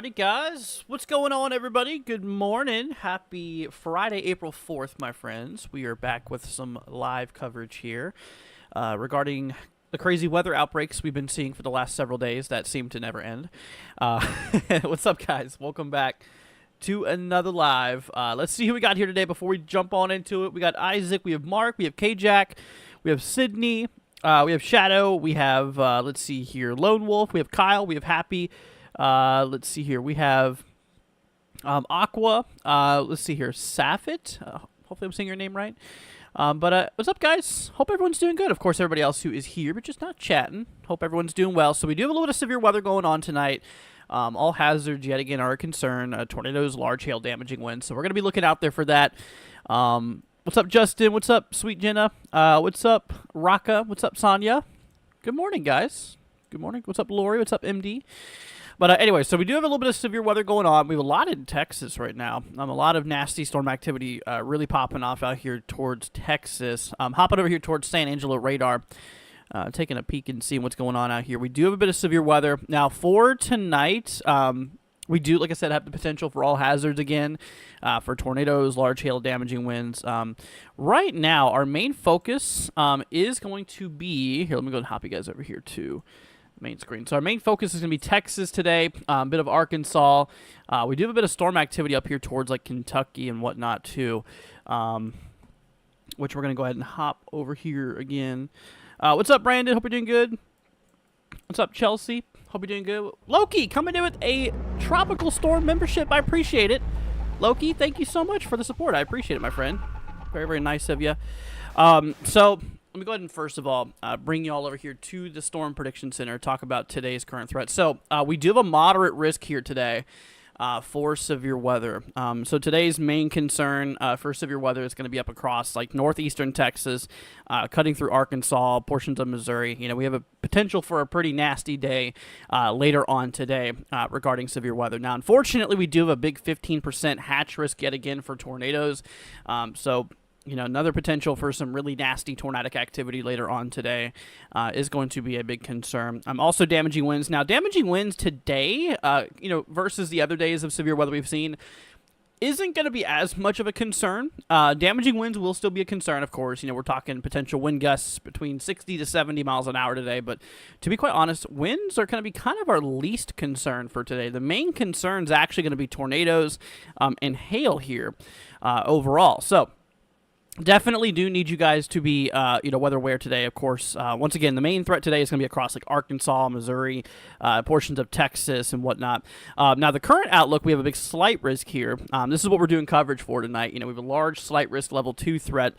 Alrighty, guys. What's going on, everybody? Good morning. Happy Friday, April 4th, my friends. We are back with some live coverage here regarding the crazy weather outbreaks we've been seeing for the last several days that seem to never end. What's up, guys? Welcome back to another live. Let's see who we got here today before we jump on into it. We got Isaac, we have Mark, we have K-Jack, we have Sydney, we have Shadow, we have, let's see here, Lone Wolf, we have Kyle, we have Happy. Let's see here. We have Aqua. Let's see here. Safit. Hopefully I'm saying your name right. What's up, guys? Hope everyone's doing good. Of course, everybody else who is here, but just not chatting. Hope everyone's doing well. So we do have a little bit of severe weather going on tonight. All hazards yet again are a concern. Tornadoes, large hail, damaging winds. So we're going to be looking out there for that. What's up, Justin? What's up, Sweet Jenna? What's up, Raka? What's up, Sonya? Good morning, guys. Good morning. What's up, Lori? What's up, MD? But anyway, so we do have a little bit of severe weather going on. We have a lot in Texas right now. A lot of nasty storm activity really popping off out here towards Texas. Hopping over here towards San Angelo radar, taking a peek and seeing what's going on out here. We do have a bit of severe weather. Now, for tonight, we do, like I said, have the potential for all hazards again, for tornadoes, large hail, damaging winds. Right now, our main focus is going to be... Here, let me go and hop you guys over here to main screen. So our main focus is going to be Texas today, a bit of Arkansas. We do have a bit of storm activity up here towards like Kentucky and whatnot too, which we're going to go ahead and hop over here again. What's up, Brandon? Hope you're doing good. What's up, Chelsea? Hope you're doing good. Loki, coming in with a tropical storm membership. I appreciate it. Loki, thank you so much for the support. I appreciate it, my friend. Very, very nice of you. So let me go ahead and first of all bring you all over here to the Storm Prediction Center, talk about today's current threat. So we do have a moderate risk here today for severe weather. So today's main concern for severe weather is going to be up across like northeastern Texas, cutting through Arkansas, portions of Missouri. You know, we have a potential for a pretty nasty day later on today regarding severe weather. Now, unfortunately, we do have a big 15% hatch risk yet again for tornadoes. So you know, another potential for some really nasty tornadic activity later on today is going to be a big concern. Also damaging winds. Now, damaging winds today, you know, versus the other days of severe weather we've seen, isn't going to be as much of a concern. Damaging winds will still be a concern, of course. You know, we're talking potential wind gusts between 60 to 70 miles an hour today. But to be quite honest, winds are going to be kind of our least concern for today. The main concern is actually going to be tornadoes and hail here overall. So Definitely do need you guys to be, weather aware today, of course. Once again, the main threat today is going to be across like Arkansas, Missouri, portions of Texas and whatnot. Now, the current outlook, we have a big slight risk here. This is what we're doing coverage for tonight. We have a large slight risk level 2 threat.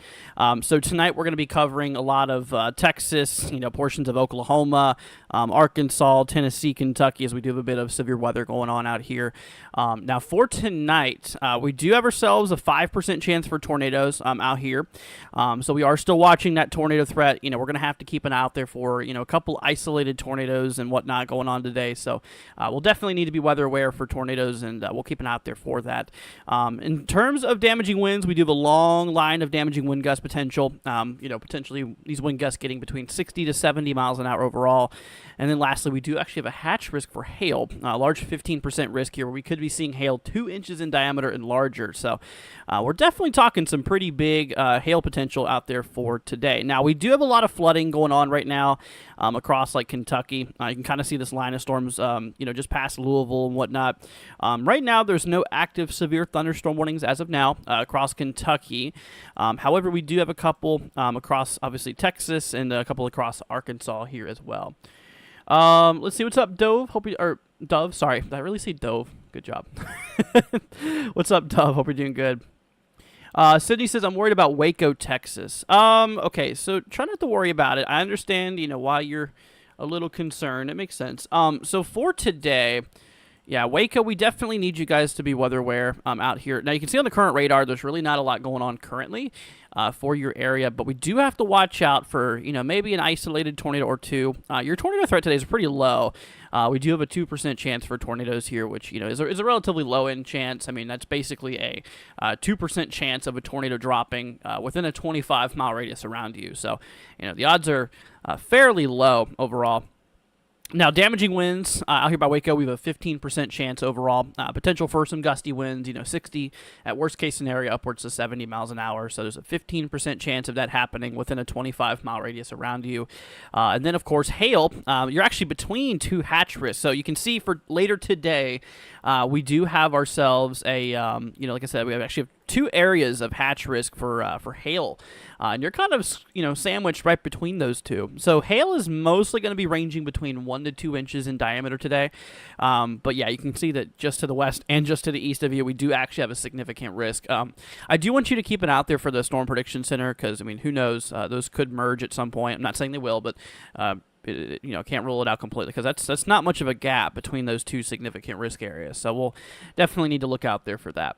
So tonight we're going to be covering a lot of Texas, portions of Oklahoma, Arkansas, Tennessee, Kentucky, as we do have a bit of severe weather going on out here. Now, for tonight, we do have ourselves a 5% chance for tornadoes out here. So we are still watching that tornado threat. We're going to have to keep an eye out there for, a couple isolated tornadoes and whatnot going on today. So we'll definitely need to be weather aware for tornadoes, and we'll keep an eye out there for that. In terms of damaging winds, we do have a long line of damaging wind gust potential. Potentially these wind gusts getting between 60 to 70 miles an hour overall. And then lastly, we do actually have a hatch risk for hail, a large 15% risk here, where we could be seeing hail 2 inches in diameter and larger. So we're definitely talking some pretty big hail potential out there for today. Now, we do have a lot of flooding going on right now across like Kentucky. You can kind of see this line of storms, just past Louisville and whatnot. Right now, there's no active severe thunderstorm warnings as of now across Kentucky. However, we do have a couple across, obviously, Texas and a couple across Arkansas here as well. Let's see what's up, Dove. Dove. Sorry, did I really say Dove? Good job. What's up, Dove? Hope you're doing good. Sydney says, I'm worried about Waco, Texas. Okay, so try not to worry about it. I understand, why you're a little concerned. It makes sense. So for today, yeah, Waco, we definitely need you guys to be weather aware out here. Now, you can see on the current radar, there's really not a lot going on currently for your area, but we do have to watch out for, maybe an isolated tornado or two. Your tornado threat today is pretty low. We do have a 2% chance for tornadoes here, which, is a relatively low-end chance. I mean, that's basically a 2% chance of a tornado dropping within a 25-mile radius around you. So, the odds are fairly low overall. Now, damaging winds out here by Waco, we have a 15% chance overall. Potential for some gusty winds, 60 at worst case scenario, upwards to 70 miles an hour. So there's a 15% chance of that happening within a 25-mile radius around you. And then, of course, hail. You're actually between 2 hatch risks. So you can see for later today, we do have ourselves a, like I said, we actually have 2 areas of hatch risk for hail. And you're kind of, sandwiched right between those two. So hail is mostly going to be ranging between 1 to 2 inches in diameter today. But yeah, you can see that just to the west and just to the east of you, we do actually have a significant risk. I do want you to keep an eye out there for the Storm Prediction Center because, who knows? Those could merge at some point. I'm not saying they will, but can't rule it out completely because that's not much of a gap between those 2 significant risk areas. So we'll definitely need to look out there for that.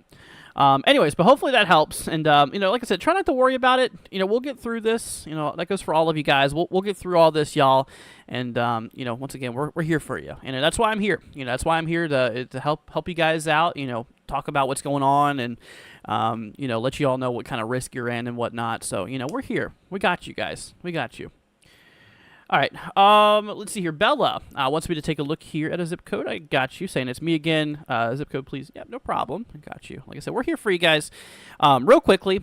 Anyways, but hopefully that helps. And, like I said, try not to worry about it. We'll get through this. That goes for all of you guys. We'll get through all this, y'all. And, once again, we're here for you. And that's why I'm here. That's why I'm here to help you guys out, talk about what's going on and, let you all know what kind of risk you're in and whatnot. So, we're here. We got you guys. We got you. All right, let's see here. Bella wants me to take a look here at a zip code. I got you, saying it's me again. Zip code, please. Yep, no problem. I got you. Like I said, we're here for you guys. Real quickly,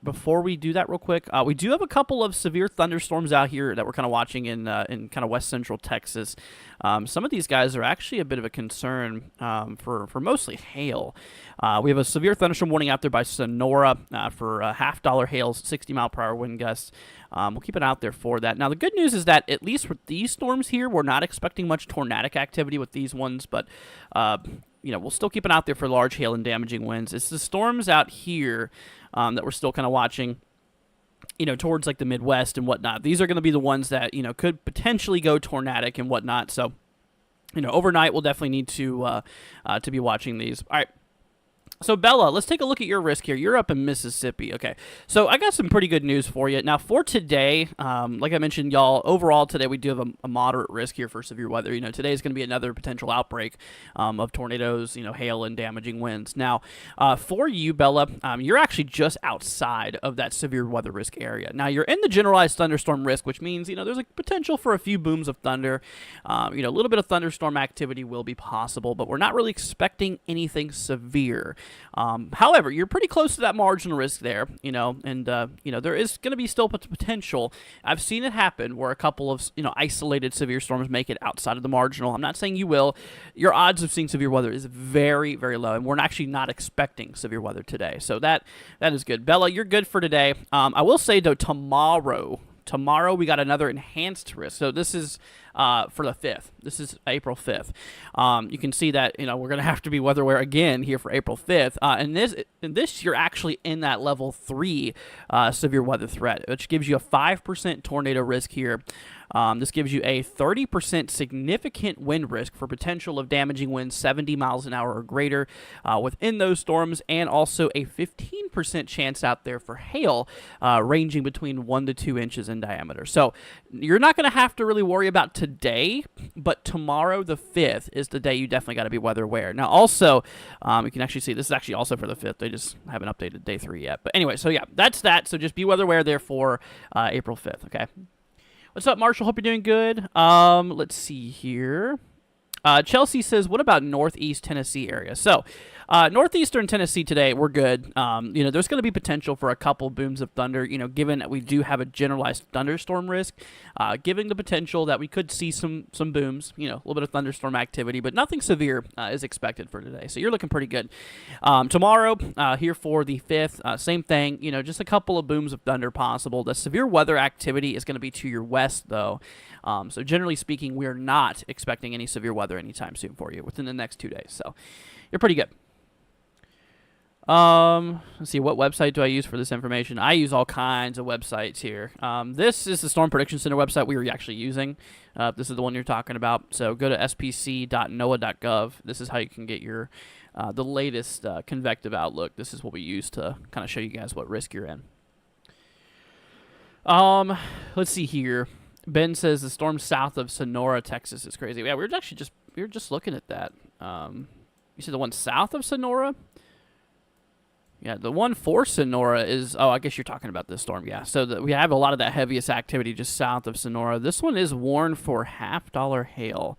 before we do that real quick, we do have a couple of severe thunderstorms out here that we're kind of watching in kind of west central Texas. Some of these guys are actually a bit of a concern for mostly hail. We have a severe thunderstorm warning out there by Sonora for $50 hail, 60-mile-per-hour wind gusts. We'll keep it out there for that. Now, the good news is that at least with these storms here, we're not expecting much tornadic activity with these ones, but we'll still keep it out there for large hail and damaging winds. It's the storms out here that we're still kind of watching, towards like the Midwest and whatnot. These are going to be the ones that, could potentially go tornadic and whatnot. So, overnight we'll definitely need to be watching these. All right. So, Bella, let's take a look at your risk here. You're up in Mississippi. Okay, so I got some pretty good news for you. Now, for today, like I mentioned, y'all, overall today we do have a moderate risk here for severe weather. Today is going to be another potential outbreak of tornadoes, hail, and damaging winds. Now, for you, Bella, you're actually just outside of that severe weather risk area. Now, you're in the generalized thunderstorm risk, which means, there's a potential for a few booms of thunder. A little bit of thunderstorm activity will be possible, but we're not really expecting anything severe. However, you're pretty close to that marginal risk there, and there is going to be still potential. I've seen it happen where a couple of isolated severe storms make it outside of the marginal. I'm not saying you will. Your odds of seeing severe weather is very, very low, and we're actually not expecting severe weather today. So that is good. Bella, you're good for today. I will say, though, Tomorrow we got another enhanced risk. So this is for the 5th. This is April 5th. You can see that we're going to have to be weather aware again here for April 5th. And this you're actually in that level 3 severe weather threat, which gives you a 5% tornado risk here. This gives you a 30% significant wind risk for potential of damaging winds 70 miles an hour or greater within those storms, and also a 15% chance out there for hail ranging between 1 to 2 inches in diameter. So you're not going to have to really worry about today, but tomorrow, the 5th, is the day you definitely got to be weather aware. Now, also, you can actually see this is actually also for the 5th. They just haven't updated day 3 yet. But anyway, so yeah, that's that. So just be weather aware there for April 5th, okay? What's up, Marshall? Hope you're doing good. Let's see here. Chelsea says, what about Northeast Tennessee area? So, Northeastern Tennessee today, we're good. There's going to be potential for a couple booms of thunder, given that we do have a generalized thunderstorm risk, giving the potential that we could see some booms, a little bit of thunderstorm activity, but nothing severe is expected for today. So you're looking pretty good. Tomorrow, here for the 5th, same thing, just a couple of booms of thunder possible. The severe weather activity is going to be to your west, though. So generally speaking, we are not expecting any severe weather anytime soon for you within the next 2 days. So you're pretty good. Let's see, what website do I use for this information? I use all kinds of websites here. This is the Storm Prediction Center website we were actually using. This is the one you're talking about. So go to spc.noaa.gov. This is how you can get your the latest convective outlook. This is what we use to kind of show you guys what risk you're in. Let's see here. Ben says the storm south of Sonora, Texas is crazy. Yeah, we were just looking at that. You said the one south of Sonora? Yeah, the one for Sonora is, I guess you're talking about this storm, yeah. So we have a lot of that heaviest activity just south of Sonora. This one is warned for $50 hail.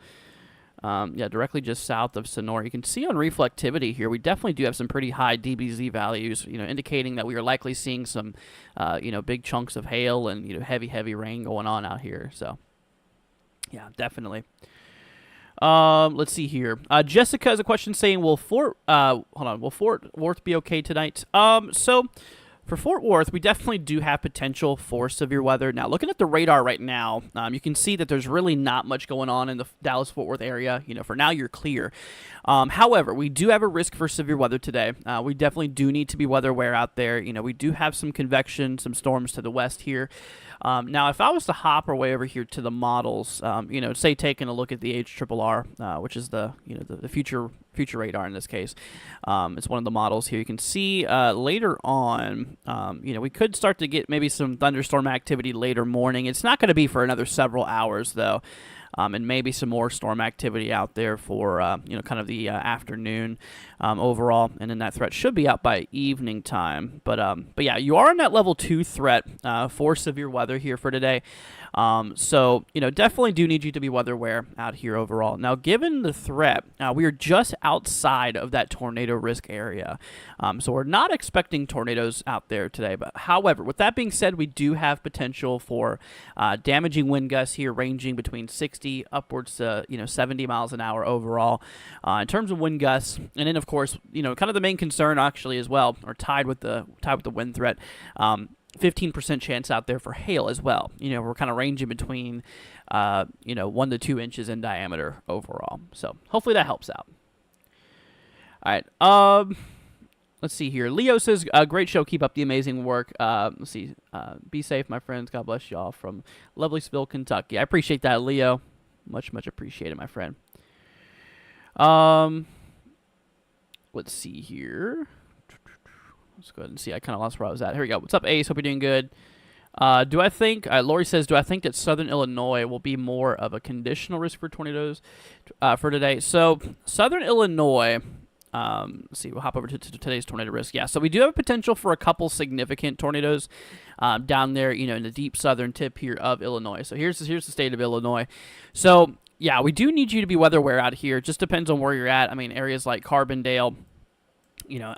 Directly just south of Sonora. You can see on reflectivity here, we definitely do have some pretty high DBZ values, indicating that we are likely seeing some, big chunks of hail and, heavy rain going on out here. So, yeah, definitely. Let's see here. Jessica has a question saying, will Fort Worth be okay tonight? So for Fort Worth, we definitely do have potential for severe weather. Now, looking at the radar right now, you can see that there's really not much going on in the Dallas-Fort Worth area. For now, you're clear. However, we do have a risk for severe weather today. We definitely do need to be weather aware out there. We do have some convection, some storms to the west here. Now, if I was to hop our way over here to the models, say taking a look at the HRRR, which is the future radar in this case, it's one of the models here. You can see later on, we could start to get maybe some thunderstorm activity later morning. It's not going to be for another several hours though. And maybe some more storm activity out there for, kind of the afternoon overall. And then that threat should be out by evening time. But yeah, you are in that level 2 threat for severe weather here for today. So, definitely do need you to be weather aware out here overall. Now, given the threat, we are just outside of that tornado risk area. So we're not expecting tornadoes out there today. But however, with that being said, we do have potential for damaging wind gusts here ranging between 60 upwards to 70 miles an hour overall in terms of wind gusts. And then, of course, kind of the main concern actually as well, or tied with the wind threat, 15% chance out there for hail as well. We're kind of ranging between 1 to 2 inches in diameter overall. So hopefully that helps out. All right. Let's see here. Leo says, great show. Keep up the amazing work. Let's see. Be safe, my friends. God bless y'all from Lovelysville, Kentucky. I appreciate that, Leo. Much appreciated, my friend. Let's see here. Let's go ahead and see. I kind of lost where I was at. Here we go. What's up, Ace? Hope you're doing good. Lori says, do I think that southern Illinois will be more of a conditional risk for tornadoes for today? So southern Illinois, let's see, we'll hop over to today's tornado risk. Yeah, so we do have potential for a couple significant tornadoes down there, in the deep southern tip here of Illinois. So here's the state of Illinois. So, yeah, we do need you to be weather aware out here. It just depends on where you're at. I mean, areas like Carbondale,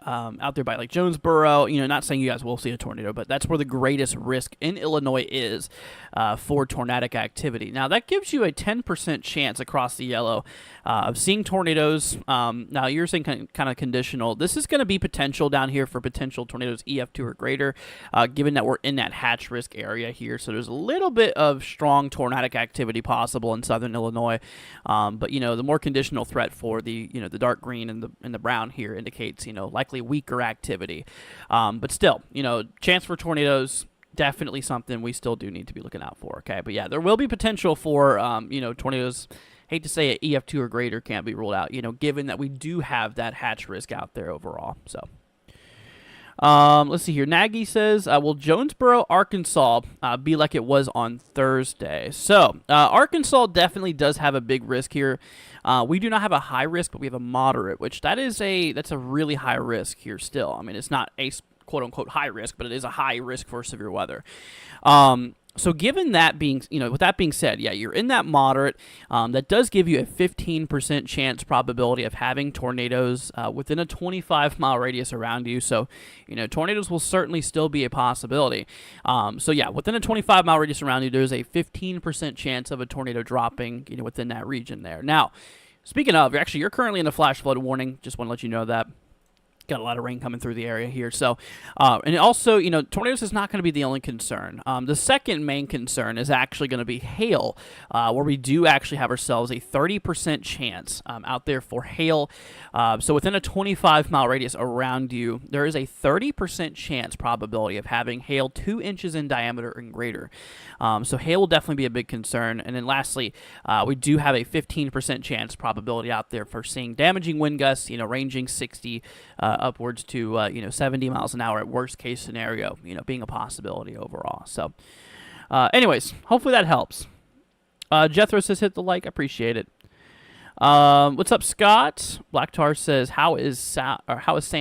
out there by like Jonesboro, not saying you guys will see a tornado, but that's where the greatest risk in Illinois is for tornadic activity. Now, that gives you a 10% chance across the yellow of seeing tornadoes. Now, you're saying kind of conditional. This is going to be potential down here for potential tornadoes EF2 or greater, given that we're in that hatch risk area here. So there's a little bit of strong tornadic activity possible in southern Illinois. But, the more conditional threat for the dark green and the brown here indicates, likely weaker activity. But still, chance for tornadoes, definitely something we still do need to be looking out for, okay? But yeah, there will be potential for, tornadoes. Hate to say it, EF2 or greater can't be ruled out, given that we do have that hatch risk out there overall. So, let's see here. Nagy says, will Jonesboro, Arkansas be like it was on Thursday? So, Arkansas definitely does have a big risk here. We do not have a high risk, but we have a moderate, which that's a really high risk here still. I mean, it's not a quote-unquote high risk, but it is a high risk for severe weather. So given that being, with that being said, yeah, you're in that moderate. That does give you a 15% chance probability of having tornadoes within a 25-mile radius around you. So, tornadoes will certainly still be a possibility. So yeah, within a 25-mile radius around you, there's a 15% chance of a tornado dropping, within that region there. Now, speaking of, you're currently in a flash flood warning. Just want to let you know that. Got a lot of rain coming through the area here. So, and also, tornadoes is not going to be the only concern. The second main concern is actually going to be hail, where we do actually have ourselves a 30% chance out there for hail. So within a 25-mile radius around you, there is a 30% chance probability of having hail 2 inches in diameter and greater. So hail will definitely be a big concern. And then lastly, we do have a 15% chance probability out there for seeing damaging wind gusts, ranging 60 upwards to 70 miles an hour at worst case scenario, being a possibility overall. So, anyways, hopefully that helps. Jethro says hit the like, appreciate it. What's up, Scott? Black Tar says how is San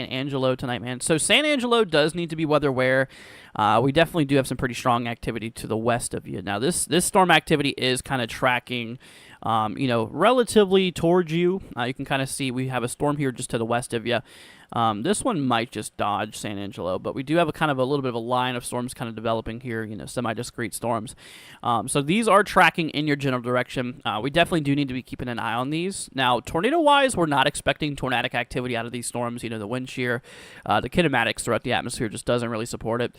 Angelo tonight, man? So San Angelo does need to be weather aware. We definitely do have some pretty strong activity to the west of you. Now this storm activity is kind of tracking, relatively towards you. You can kind of see we have a storm here just to the west of you. This one might just dodge San Angelo, but we do have a little bit of a line of storms kind of developing here, semi-discrete storms. So these are tracking in your general direction. We definitely do need to be keeping an eye on these. Now, tornado-wise, we're not expecting tornadic activity out of these storms. The wind shear, the kinematics throughout the atmosphere just doesn't really support it.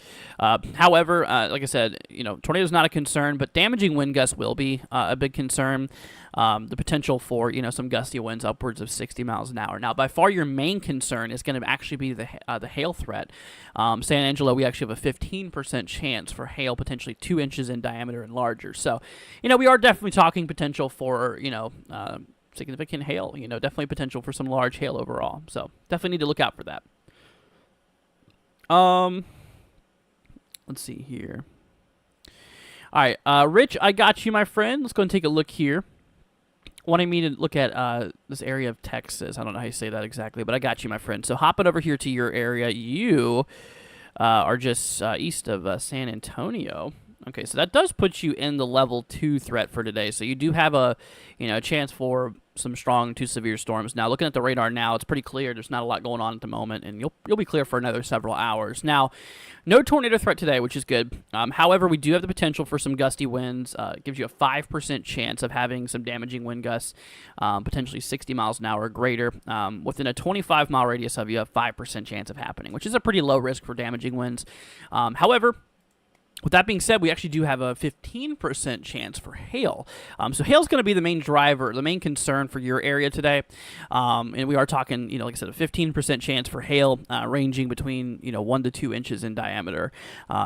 However, like I said, tornado is not a concern, but damaging wind gusts will be a big concern. The potential for, some gusty winds upwards of 60 miles an hour. Now, by far your main concern is going to actually be the hail threat. San Angelo, we actually have a 15% chance for hail potentially 2 inches in diameter and larger. So, we are definitely talking potential for, significant hail, definitely potential for some large hail overall. So, definitely need to look out for that. Let's see here. All right, Rich, I got you, my friend. Let's go and take a look here. Wanting me to look at this area of Texas. I don't know how you say that exactly, but I got you, my friend. So hopping over here to your area, you are just east of San Antonio. Okay, so that does put you in the level 2 threat for today. So you do have a chance for some strong to severe storms. Now, looking at the radar now, it's pretty clear. There's not a lot going on at the moment, and you'll be clear for another several hours. Now, no tornado threat today, which is good. However, we do have the potential for some gusty winds. It gives you a 5% chance of having some damaging wind gusts, potentially 60 miles an hour or greater. Within a 25-mile radius of you, a 5% chance of happening, which is a pretty low risk for damaging winds. However, with that being said, we actually do have a 15% chance for hail. So hail is going to be the main driver, the main concern for your area today. And we are talking, like I said, a 15% chance for hail, ranging between, 1 to 2 inches in diameter,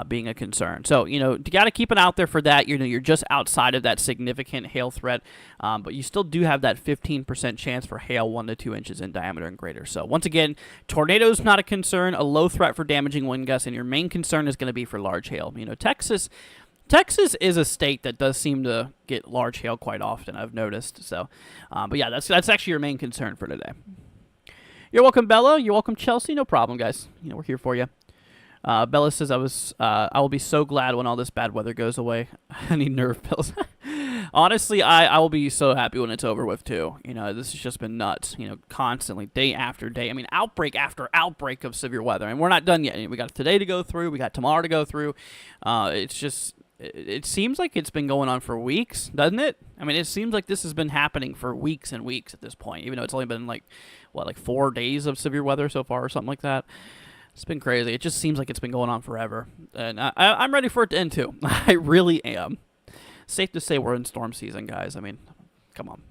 being a concern. So, you got to keep an eye out there for that. You're just outside of that significant hail threat, but you still do have that 15% chance for hail 1 to 2 inches in diameter and greater. So once again, tornadoes not a concern, a low threat for damaging wind gusts, and your main concern is going to be for large hail. Texas is a state that does seem to get large hail quite often, I've noticed. So, but yeah, that's actually your main concern for today. You're welcome, Bella. You're welcome, Chelsea. No problem, guys. We're here for you. Bella says I will be so glad when all this bad weather goes away. I need nerve pills. Honestly, I will be so happy when it's over with too. This has just been nuts. Constantly, day after day. I mean, outbreak after outbreak of severe weather, and we're not done yet. We got today to go through. We got tomorrow to go through. It's just. It seems like it's been going on for weeks, doesn't it? I mean, it seems like this has been happening for weeks and weeks at this point, even though it's only been like 4 days of severe weather so far or something like that. It's been crazy. It just seems like it's been going on forever. And I'm ready for it to end too. I really am. Safe to say we're in storm season, guys. I mean, come on.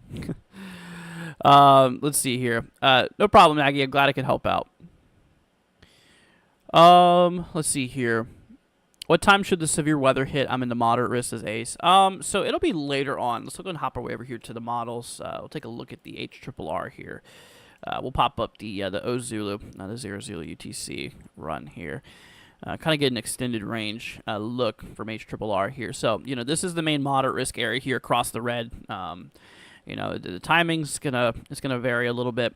Let's see here. No problem, Maggie. I'm glad I could help out. Let's see here. What time should the severe weather hit? I'm in the moderate risk as Ace. So it'll be later on. Let's go and hop our way over here to the models. We'll take a look at the HRRR here. We'll pop up the O Zulu, the 0 Zulu UTC run here. Kind of get an extended range look from HRRR here. So, this is the main moderate risk area here across the red. The timing's it's gonna vary a little bit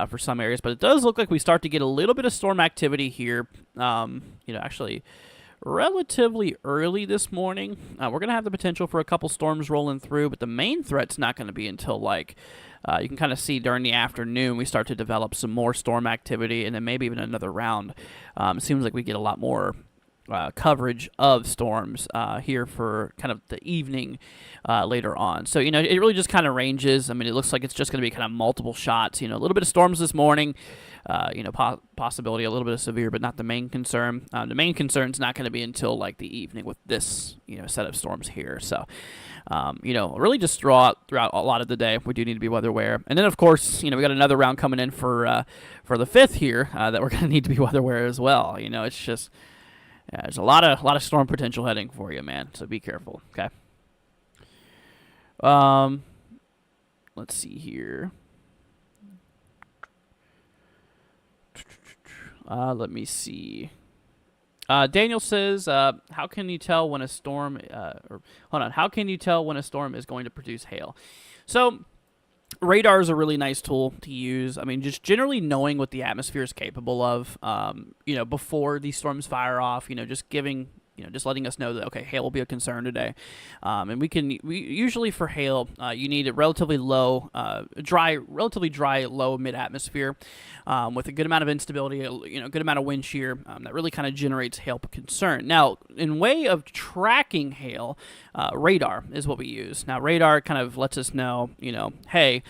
for some areas, but it does look like we start to get a little bit of storm activity here. Actually relatively early this morning. We're going to have the potential for a couple storms rolling through, but the main threat's not going to be until you can kind of see during the afternoon we start to develop some more storm activity, and then maybe even another round. It seems like we get a lot more coverage of storms here for kind of the evening later on. So, it really just kind of ranges. I mean, it looks like it's just going to be kind of multiple shots. A little bit of storms this morning, possibility a little bit of severe, but not the main concern. The main concern is not going to be until like the evening with this, set of storms here. So, really just throughout a lot of the day, we do need to be weather aware. And then, of course, we got another round coming in for the 5th here that we're going to need to be weather aware as well. It's just... Yeah, there's a lot of storm potential heading for you, man. So be careful, okay? Let's see here. Let me see. Daniel says, "How can you tell when a storm? How can you tell when a storm is going to produce hail?" So, radar is a really nice tool to use. I mean, just generally knowing what the atmosphere is capable of, before these storms fire off, just letting us know that, okay, hail will be a concern today. And we usually for hail, you need a relatively dry, low mid-atmosphere, with a good amount of instability, a good amount of wind shear, that really kind of generates hail concern. Now, in way of tracking hail, radar is what we use. Now, radar kind of lets us know, hey,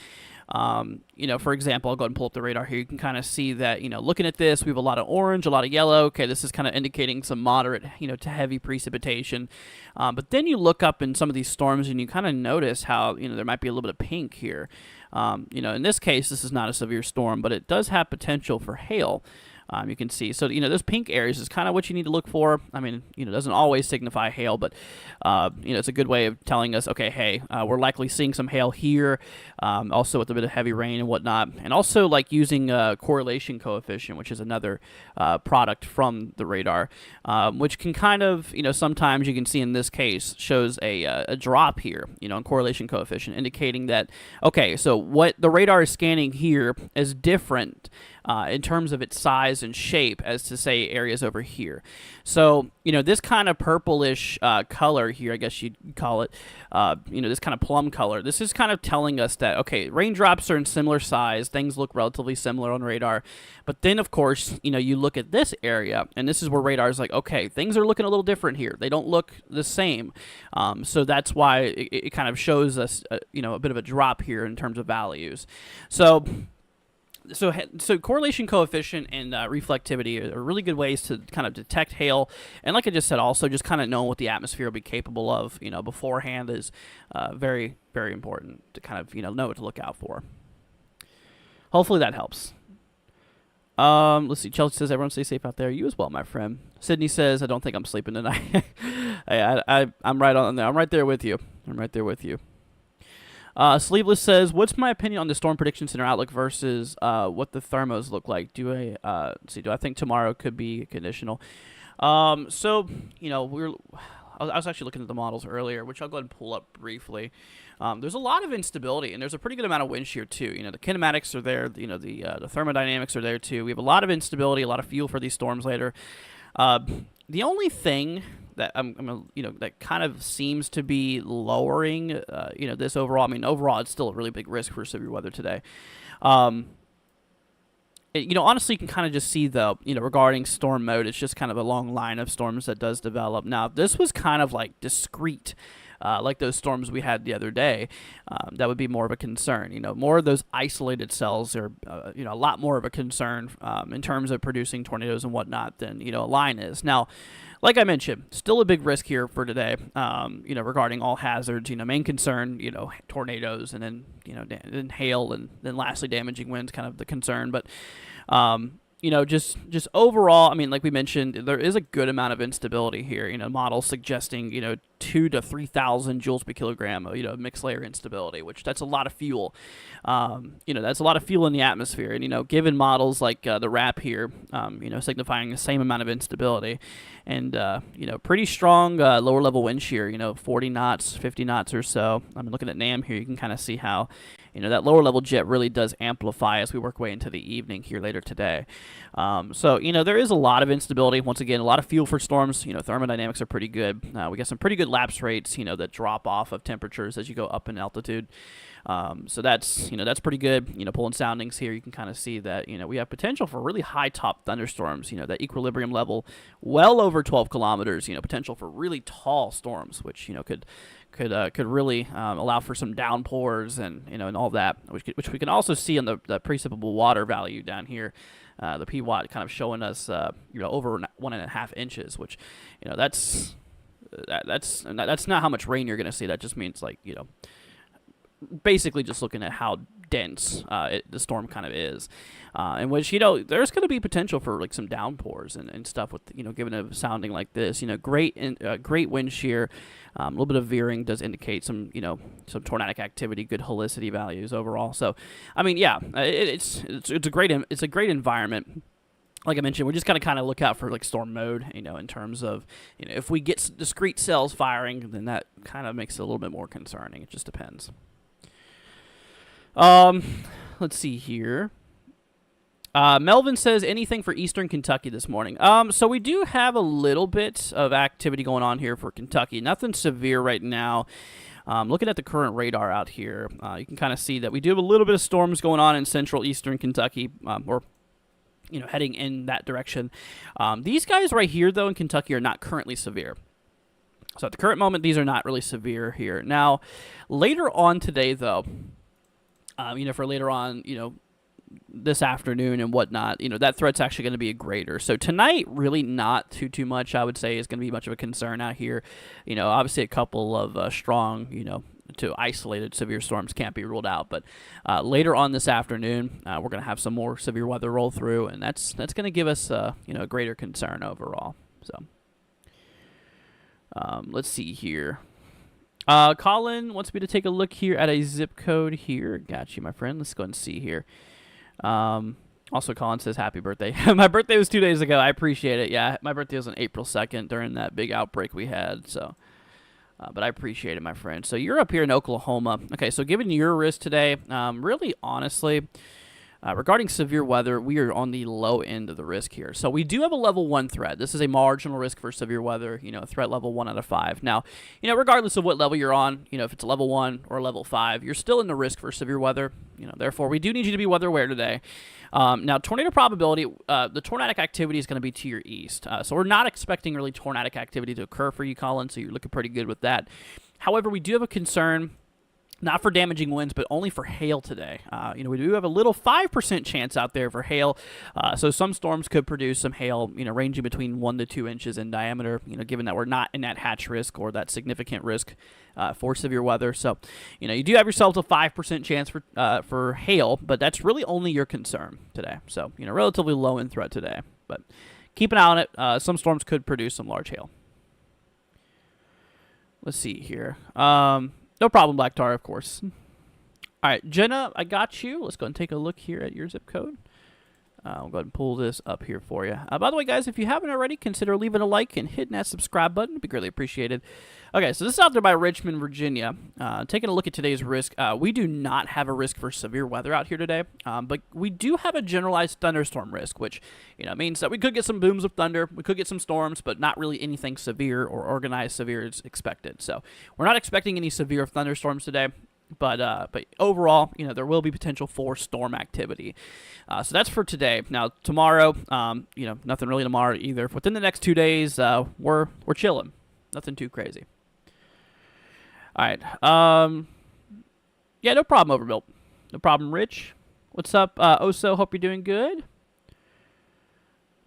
for example, I'll go ahead and pull up the radar here. You can kind of see that, looking at this, we have a lot of orange, a lot of yellow. Okay, this is kind of indicating some moderate, to heavy precipitation. But then you look up in some of these storms and you kind of notice how, there might be a little bit of pink here. In this case, this is not a severe storm, but it does have potential for hail. You can see. So, those pink areas is kind of what you need to look for. I mean, it doesn't always signify hail, but, it's a good way of telling us, okay, hey, we're likely seeing some hail here, also with a bit of heavy rain and whatnot. And also, like, using correlation coefficient, which is another product from the radar, which can kind of, sometimes you can see in this case shows a drop here, in correlation coefficient, indicating that, okay, so what the radar is scanning here is different in terms of its size and shape as to, say, areas over here. So, this kind of purplish color here, I guess you'd call it, this kind of plum color, this is kind of telling us that, okay, raindrops are in similar size, things look relatively similar on radar, but then, of course, you look at this area, and this is where radar is like, okay, things are looking a little different here. They don't look the same. So that's why it kind of shows us, a bit of a drop here in terms of values. So correlation coefficient and reflectivity are really good ways to kind of detect hail. And like I just said, also just kind of knowing what the atmosphere will be capable of, beforehand is very, very important to kind of, know what to look out for. Hopefully that helps. Let's see. Chelsea says, everyone stay safe out there. You as well, my friend. Sydney says, I don't think I'm sleeping tonight. I'm right on there. I'm right there with you. Sleeveless says, what's my opinion on the Storm Prediction Center outlook versus what the thermos look like? Do I think tomorrow could be conditional? I was actually looking at the models earlier, which I'll go ahead and pull up briefly. There's a lot of instability, and there's a pretty good amount of wind shear too. The kinematics are there, the thermodynamics are there too. We have a lot of instability, a lot of fuel for these storms later. The only thing that that kind of seems to be lowering, this overall. I mean, overall, it's still a really big risk for severe weather today. Honestly, you can kind of just see, though, regarding storm mode, it's just kind of a long line of storms that does develop. Now, this was kind of like discrete, like those storms we had the other day. That would be more of a concern. More of those isolated cells are, a lot more of a concern in terms of producing tornadoes and whatnot than, a line is. Now, like I mentioned, still a big risk here for today, regarding all hazards. Main concern, tornadoes, and then, then hail, and then lastly damaging winds, kind of the concern. But, just overall, I mean, like we mentioned, there is a good amount of instability here. Models suggesting, 2 to 3,000 joules per kilogram, mixed layer instability, which that's a lot of fuel. That's a lot of fuel in the atmosphere. And, given models like the RAP here, signifying the same amount of instability, and, pretty strong lower level wind shear, 40 knots, 50 knots or so. I mean, looking at NAM here, you can kind of see how, that lower level jet really does amplify as we work way into the evening here later today. So, there is a lot of instability. Once again, a lot of fuel for storms. Thermodynamics are pretty good. We got some pretty good lapse rates, that drop off of temperatures as you go up in altitude. So that's pretty good. Pulling soundings here, you can kind of see that, we have potential for really high top thunderstorms, that equilibrium level well over 12 kilometers, potential for really tall storms, which, could really allow for some downpours and, and all that, which we can also see on the precipitable water value down here. The PWatt kind of showing us, over 1.5 inches, which, that's not how much rain you're going to see. That just means, like, basically just looking at how dense the storm kind of is, in which, there's going to be potential for like some downpours and stuff with, given a sounding like this. Great wind shear, a little bit of veering does indicate some, some tornadic activity, good helicity values overall. So, I mean, yeah, it's a great environment. Like I mentioned, we're just going to kind of look out for like storm mode, in terms of, if we get discrete cells firing, then that kind of makes it a little bit more concerning. It just depends. Let's see here. Melvin says, anything for Eastern Kentucky this morning? So we do have a little bit of activity going on here for Kentucky. Nothing severe right now. Looking at the current radar out here, you can kind of see that we do have a little bit of storms going on in central Eastern Kentucky, or heading in that direction. These guys right here, though, in Kentucky are not currently severe. So at the current moment, these are not really severe here. Now, later on today, though, for later on, this afternoon and whatnot, that threat's actually going to be greater. So tonight, really not too much, I would say, is going to be much of a concern out here. Obviously a couple of strong, to isolated severe storms can't be ruled out. But later on this afternoon, we're going to have some more severe weather roll through, and that's going to give us, a greater concern overall. So let's see here. Colin wants me to take a look here at a zip code here. Got you, my friend. Let's go and see here. Also, Colin says, happy birthday. My birthday was 2 days ago. I appreciate it. Yeah, my birthday was on April 2nd during that big outbreak we had. So, but I appreciate it, my friend. So you're up here in Oklahoma. Okay, so given your risk today, really, honestly, regarding severe weather, we are on the low end of the risk here. So we do have a level 1 threat. This is a marginal risk for severe weather, threat level 1 out of 5. Now, regardless of what level you're on, if it's a level 1 or level 5, you're still in the risk for severe weather. Therefore, we do need you to be weather aware today. Now, tornado probability, the tornadic activity is going to be to your east. So we're not expecting really tornadic activity to occur for you, Colin, so you're looking pretty good with that. However, we do have a concern, not for damaging winds, but only for hail today. We do have a little 5% chance out there for hail. So some storms could produce some hail, ranging between 1 to 2 inches in diameter, given that we're not in that hatch risk or that significant risk for severe weather. So, you do have yourselves a 5% chance for hail, but that's really only your concern today. So, relatively low in threat today. But keep an eye on it. Some storms could produce some large hail. Let's see here. No problem, Black Tar, of course. All right, Jenna, I got you. Let's go and take a look here at your zip code. I'll go ahead and pull this up here for you. By the way, guys, if you haven't already, consider leaving a like and hitting that subscribe button. It'd be greatly appreciated. Okay, so this is out there by Richmond, Virginia. Taking a look at today's risk, we do not have a risk for severe weather out here today, but we do have a generalized thunderstorm risk, which means that we could get some booms of thunder, we could get some storms, but not really anything severe or organized severe is expected. So we're not expecting any severe thunderstorms today. But overall, there will be potential for storm activity. So that's for today. Now tomorrow, nothing really tomorrow either. Within the next 2 days, we're chilling. Nothing too crazy. All right. Yeah, no problem, Overbuilt. No problem, Rich. What's up, Oso? Hope you're doing good.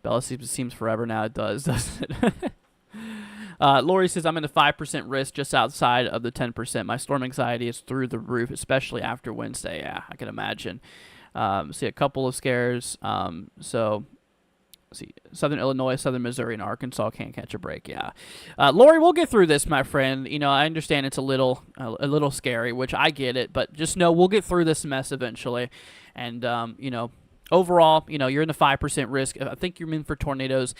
Bella seems forever now. It does, doesn't it? Lori says, I'm in the 5% risk just outside of the 10%. My storm anxiety is through the roof, especially after Wednesday. Yeah, I can imagine. See a couple of scares. So, see, Southern Illinois, Southern Missouri, and Arkansas can't catch a break. Yeah. Lori, we'll get through this, my friend. I understand it's a little scary, which I get it, but just know we'll get through this mess eventually. And, overall, you're in the 5% risk. I think you're in for tornadoes,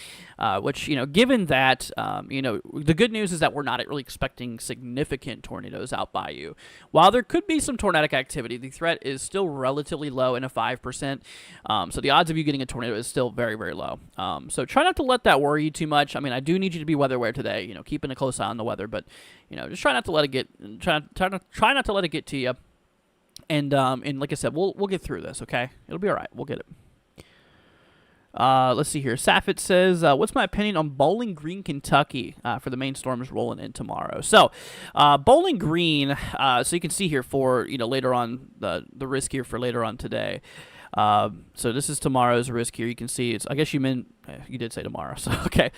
which, given that, the good news is that we're not really expecting significant tornadoes out by you. While there could be some tornadic activity, the threat is still relatively low in a 5%. So the odds of you getting a tornado is still very, very low. So try not to let that worry you too much. I mean, I do need you to be weather aware today, keeping a close eye on the weather, but, just try not to let it get, try not to let it get to you. And like I said, we'll get through this, okay? It'll be all right. We'll get it. Let's see here. Safit says, what's my opinion on Bowling Green, Kentucky for the main storms rolling in tomorrow? So, Bowling Green, so you can see here for, later on, the risk here for later on today. So this is tomorrow's risk here. You can see it's, I guess you did say tomorrow. So, okay.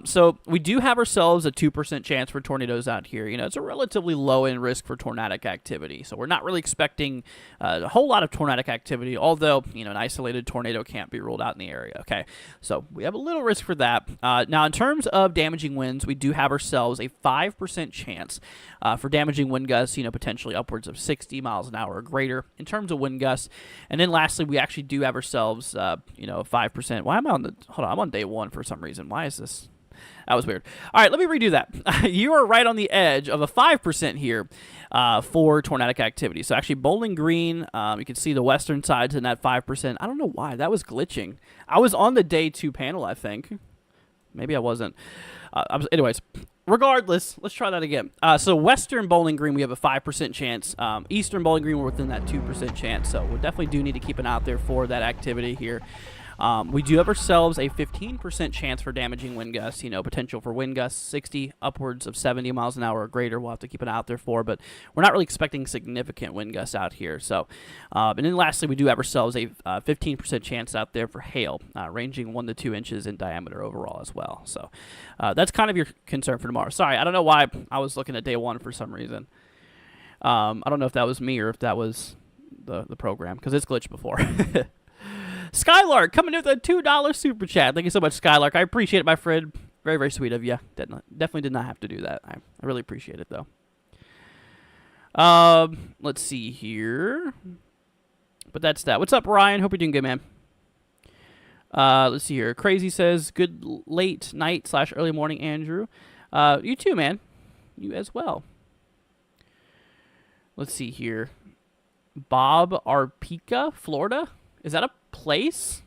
So we do have ourselves a 2% chance for tornadoes out here. It's a relatively low end risk for tornadic activity. So we're not really expecting a whole lot of tornadic activity, although, an isolated tornado can't be ruled out in the area. Okay. So we have a little risk for that. Now in terms of damaging winds, we do have ourselves a 5% chance for damaging wind gusts, potentially upwards of 60 miles an hour or greater in terms of wind gusts. And then lastly, we actually do have ourselves, 5%. Why am I on hold on, I'm on day 1 for some reason. Why is this? That was weird. All right, let me redo that. You are right on the edge of a 5% here for tornadic activity. So actually, Bowling Green, you can see the western side's in that 5%. I don't know why. That was glitching. I was on the day 2 panel, I think. Maybe I wasn't. Anyways, regardless, let's try that again. So western Bowling Green, we have a 5% chance. Eastern Bowling Green, we're within that 2% chance. So we definitely do need to keep an eye out there for that activity here. We do have ourselves a 15% chance for damaging wind gusts, potential for wind gusts 60 upwards of 70 miles an hour or greater. We'll have to keep an eye out there for, but we're not really expecting significant wind gusts out here. So, and then lastly, we do have ourselves a 15% chance out there for hail, ranging 1 to 2 inches in diameter overall as well. So that's kind of your concern for tomorrow. Sorry, I don't know why I was looking at day 1 for some reason. I don't know if that was me or if that was the program, because it's glitched before. Skylark coming in with a $2 super chat. Thank you so much, Skylark. I appreciate it, my friend. Very, very sweet of you. Definitely did not have to do that. I really appreciate it, though. Let's see here. But that's that. What's up, Ryan? Hope you're doing good, man. Let's see here. Crazy says, good late night / early morning, Andrew. You too, man. You as well. Let's see here. Bob Arpica, Florida. Is that a place?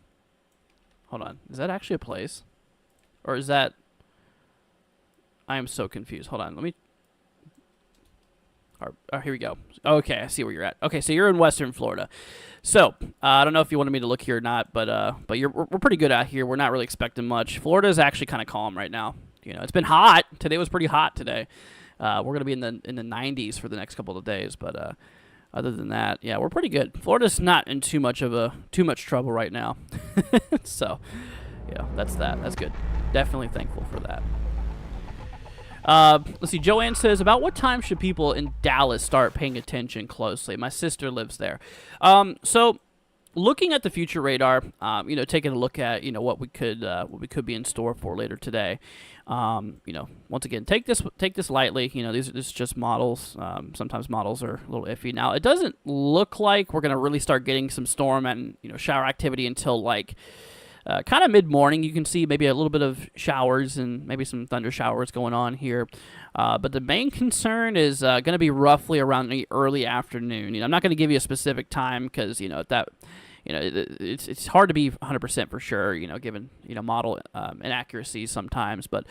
Hold on. Is that actually a place? Or is that... I am so confused. Hold on. Let me... Oh, here we go. Okay, I see where you're at. Okay, so you're in Western Florida. So, I don't know if you wanted me to look here or not, but we're pretty good out here. We're not really expecting much. Florida is actually kind of calm right now. It's been hot. Today was pretty hot today. We're going to be in the 90s for the next couple of days, but... other than that, yeah, we're pretty good. Florida's not in too much trouble right now. So, yeah, that's that. That's good. Definitely thankful for that. Let's see. Joanne says, about what time should people in Dallas start paying attention closely? My sister lives there. So looking at the future radar, taking a look at what we could be in store for later today. Once again, take this lightly. These are just models. Sometimes models are a little iffy. Now, it doesn't look like we're gonna really start getting some storm and shower activity until like kind of mid-morning. You can see maybe a little bit of showers and maybe some thunder showers going on here. But the main concern is going to be roughly around the early afternoon. I'm not going to give you a specific time because it's hard to be 100% for sure. Given model inaccuracies sometimes. But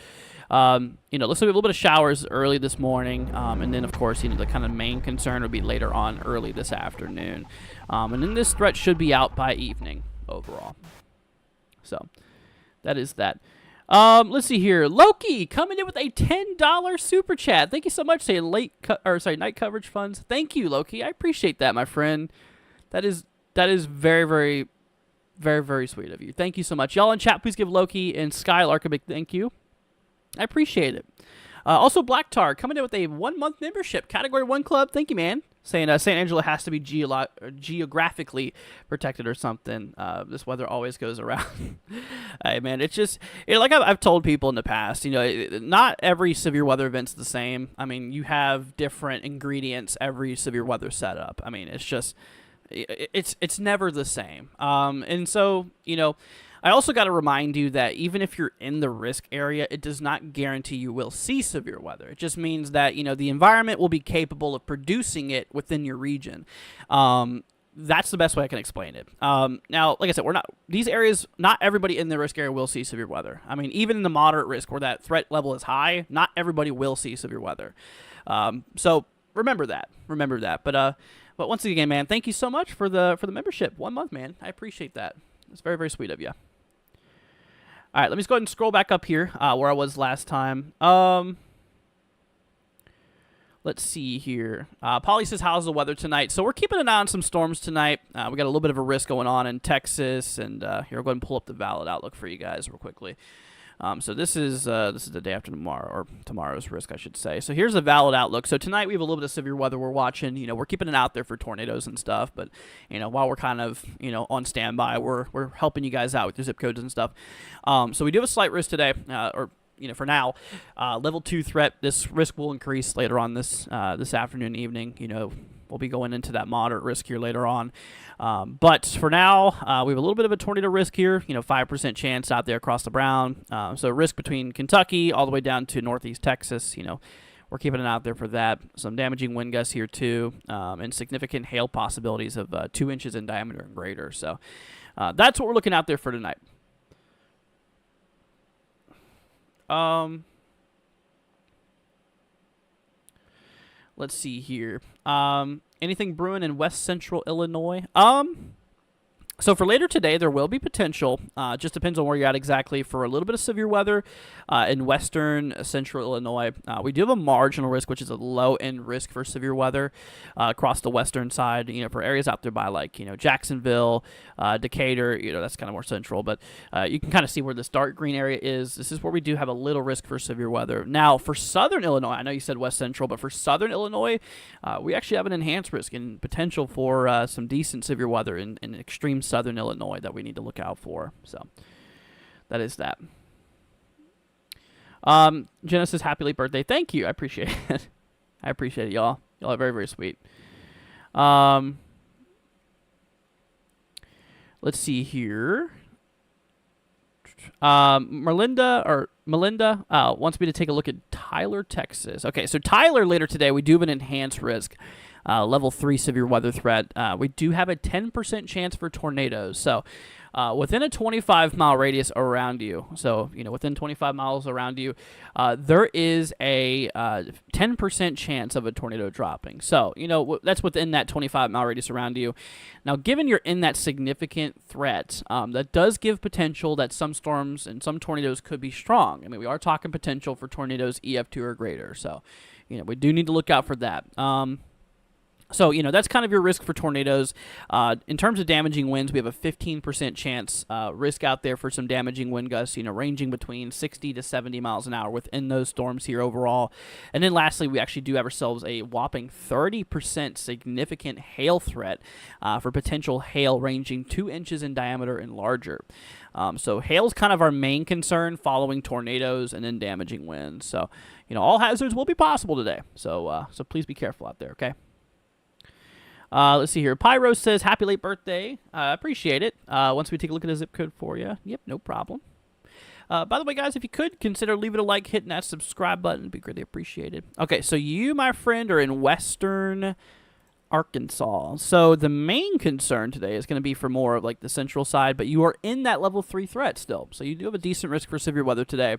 looks like we have a little bit of showers early this morning, and then of course the kind of main concern would be later on early this afternoon, and then this threat should be out by evening overall. So that is that. Let's see here. Loki coming in with a $10 super chat. Thank you so much. Saying night coverage funds. Thank you, Loki. I appreciate that, my friend. That is very, very, very, very sweet of you. Thank you so much. Y'all in chat, please give Loki and Skylark a big thank you. I appreciate it. Also, Black Tar coming in with a 1-month membership. Category 1 club. Thank you, man. Saying St. Angelo has to be geographically protected or something. This weather always goes around. Hey, man, it's just like I've told people in the past. Not every severe weather event's the same. I mean, you have different ingredients every severe weather setup. I mean, it's just it's never the same. And so I also got to remind you that even if you're in the risk area, it does not guarantee you will see severe weather. It just means that, the environment will be capable of producing it within your region. That's the best way I can explain it. Now, like I said, these areas, not everybody in the risk area will see severe weather. I mean, even in the moderate risk where that threat level is high, not everybody will see severe weather. So remember that. But once again, man, thank you so much for the membership. 1 month, man. I appreciate that. It's very, very sweet of you. All right, let me just go ahead and scroll back up here where I was last time. Let's see here. Polly says, how's the weather tonight? So we're keeping an eye on some storms tonight. We got a little bit of a risk going on in Texas. And here, I'll go ahead and pull up the valid outlook for you guys real quickly. So this is the day after tomorrow, or tomorrow's risk, I should say. So here's a valid outlook. So tonight we have a little bit of severe weather we're watching. We're keeping it out there for tornadoes and stuff. But while we're kind of on standby, we're helping you guys out with your zip codes and stuff. So we do have a slight risk today, for now, level 2 threat. This risk will increase later on this afternoon, evening. We'll be going into that moderate risk here later on. But for now, we have a little bit of a tornado risk here, 5% chance out there across the Brown. So risk between Kentucky all the way down to northeast Texas, we're keeping it out there for that. Some damaging wind gusts here too, and significant hail possibilities of 2 inches in diameter and greater. So that's what we're looking out there for tonight. Let's see here. Anything brewing in west central Illinois? So for later today, there will be potential. Just depends on where you're at exactly for a little bit of severe weather in western central Illinois. We do have a marginal risk, which is a low-end risk for severe weather across the western side. For areas out there by like Jacksonville, Decatur. That's kind of more central, but you can kind of see where this dark green area is. This is where we do have a little risk for severe weather. Now for southern Illinois, I know you said west central, but for southern Illinois, we actually have an enhanced risk and potential for some decent severe weather in extreme southern Illinois that we need to look out for. So that is that. Genesis, happy late birthday. Thank you. I appreciate it. I appreciate it, y'all. Y'all are very, very sweet. Let's see here. Melinda wants me to take a look at Tyler, Texas. Okay, so Tyler later today, we do have an enhanced risk. Level 3 severe weather threat. We do have a 10% chance for tornadoes. So within a 25-mile radius around you, so within 25 miles around you, there is a 10% chance of a tornado dropping. So that's within that 25-mile radius around you. Now, given you're in that significant threat, that does give potential that some storms and some tornadoes could be strong. I mean, we are talking potential for tornadoes EF2 or greater. So we do need to look out for that. So, that's kind of your risk for tornadoes. In terms of damaging winds, we have a 15% chance risk out there for some damaging wind gusts, ranging between 60 to 70 miles an hour within those storms here overall. And then lastly, we actually do have ourselves a whopping 30% significant hail threat for potential hail ranging 2 inches in diameter and larger. So hail is kind of our main concern following tornadoes and then damaging winds. So, all hazards will be possible today. So please be careful out there, okay? Let's see here. Pyro says, happy late birthday. Appreciate it. Once we take a look at the zip code for you. Yep, no problem. By the way, guys, if you could, consider leaving a like, hitting that subscribe button. It'd be greatly appreciated. Okay, so you, my friend, are in western Arkansas. So the main concern today is going to be for more of like the central side, but you are in that level 3 threat still. So you do have a decent risk for severe weather today.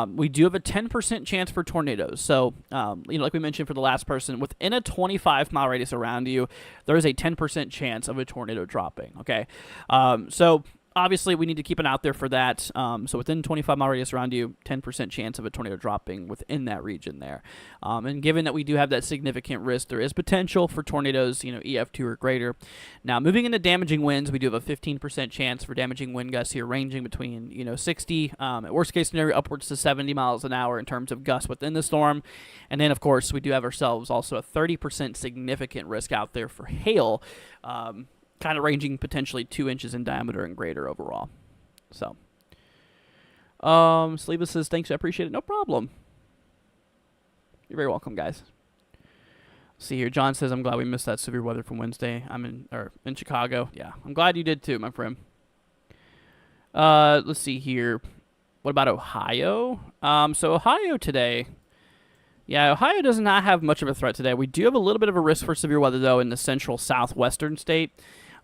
We do have a 10% chance for tornadoes. So, like we mentioned for the last person, within a 25-mile radius around you, there is a 10% chance of a tornado dropping, okay? So obviously, we need to keep an eye out there for that. So within 25-mile radius around you, 10% chance of a tornado dropping within that region there. And given that we do have that significant risk, there is potential for tornadoes, EF2 or greater. Now, moving into damaging winds, we do have a 15% chance for damaging wind gusts here, ranging between, 60, at worst case scenario, upwards to 70 miles an hour in terms of gusts within the storm. And then, of course, we do have ourselves also a 30% significant risk out there for hail, kind of ranging potentially 2 inches in diameter and greater overall. So, Sleva says, thanks, I appreciate it. No problem. You're very welcome, guys. See here, John says, I'm glad we missed that severe weather from Wednesday. I'm in Chicago. Yeah, I'm glad you did too, my friend. Let's see here. What about Ohio? So Ohio today. Yeah, Ohio does not have much of a threat today. We do have a little bit of a risk for severe weather, though, in the central southwestern state.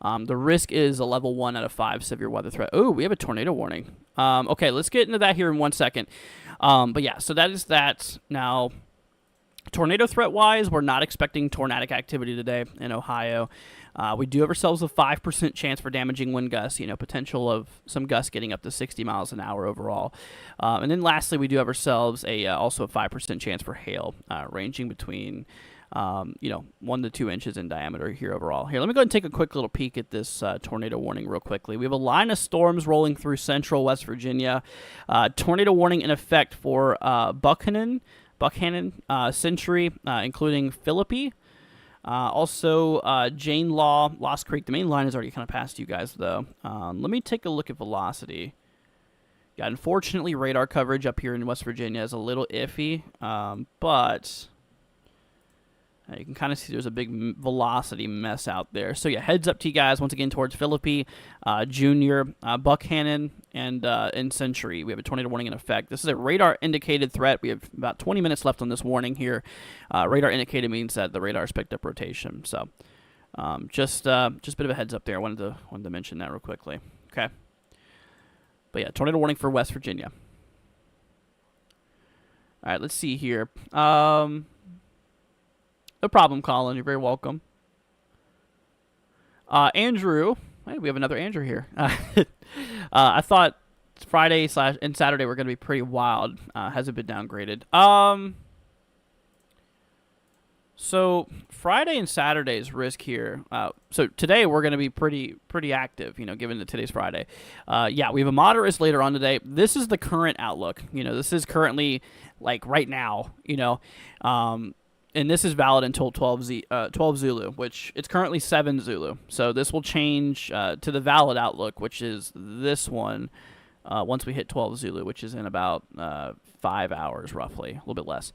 The risk is a level 1 out of 5 severe weather threat. Oh, we have a tornado warning. Okay, let's get into that here in 1 second. But yeah, so that is that. Now, tornado threat-wise, we're not expecting tornadic activity today in Ohio. We do have ourselves a 5% chance for damaging wind gusts, potential of some gusts getting up to 60 miles an hour overall. And then lastly, we do have ourselves also a 5% chance for hail, ranging between 1 to 2 inches in diameter here overall. Here, let me go ahead and take a quick little peek at this tornado warning real quickly. We have a line of storms rolling through central West Virginia. Tornado warning in effect for Buckhannon, Century, including Philippi. Also, Jane Law, Lost Creek. The main line is already kind of past you guys, though. Let me take a look at velocity. Yeah, unfortunately, radar coverage up here in West Virginia is a little iffy, but you can kind of see there's a big velocity mess out there. So, yeah, heads up to you guys once again towards Philippi, Junior, Buckhannon, and Century. We have a tornado warning in effect. This is a radar-indicated threat. We have about 20 minutes left on this warning here. Radar-indicated means that the radar's picked up rotation. So, just a bit of a heads up there. I wanted to mention that real quickly. Okay. But, yeah, tornado warning for West Virginia. All right, let's see here. No problem, Colin. You're very welcome. Andrew. Hey, we have another Andrew here. I thought Friday and Saturday were going to be pretty wild. Hasn't been downgraded. So Friday and Saturday's risk here. So today we're going to be pretty active, given that today's Friday. Yeah, we have a moderate risk later on today. This is the current outlook. This is currently like right now, and this is valid until 12 Zulu, which it's currently 7 Zulu. So this will change to the valid outlook, which is this one, once we hit 12 Zulu, which is in about 5 hours roughly, a little bit less.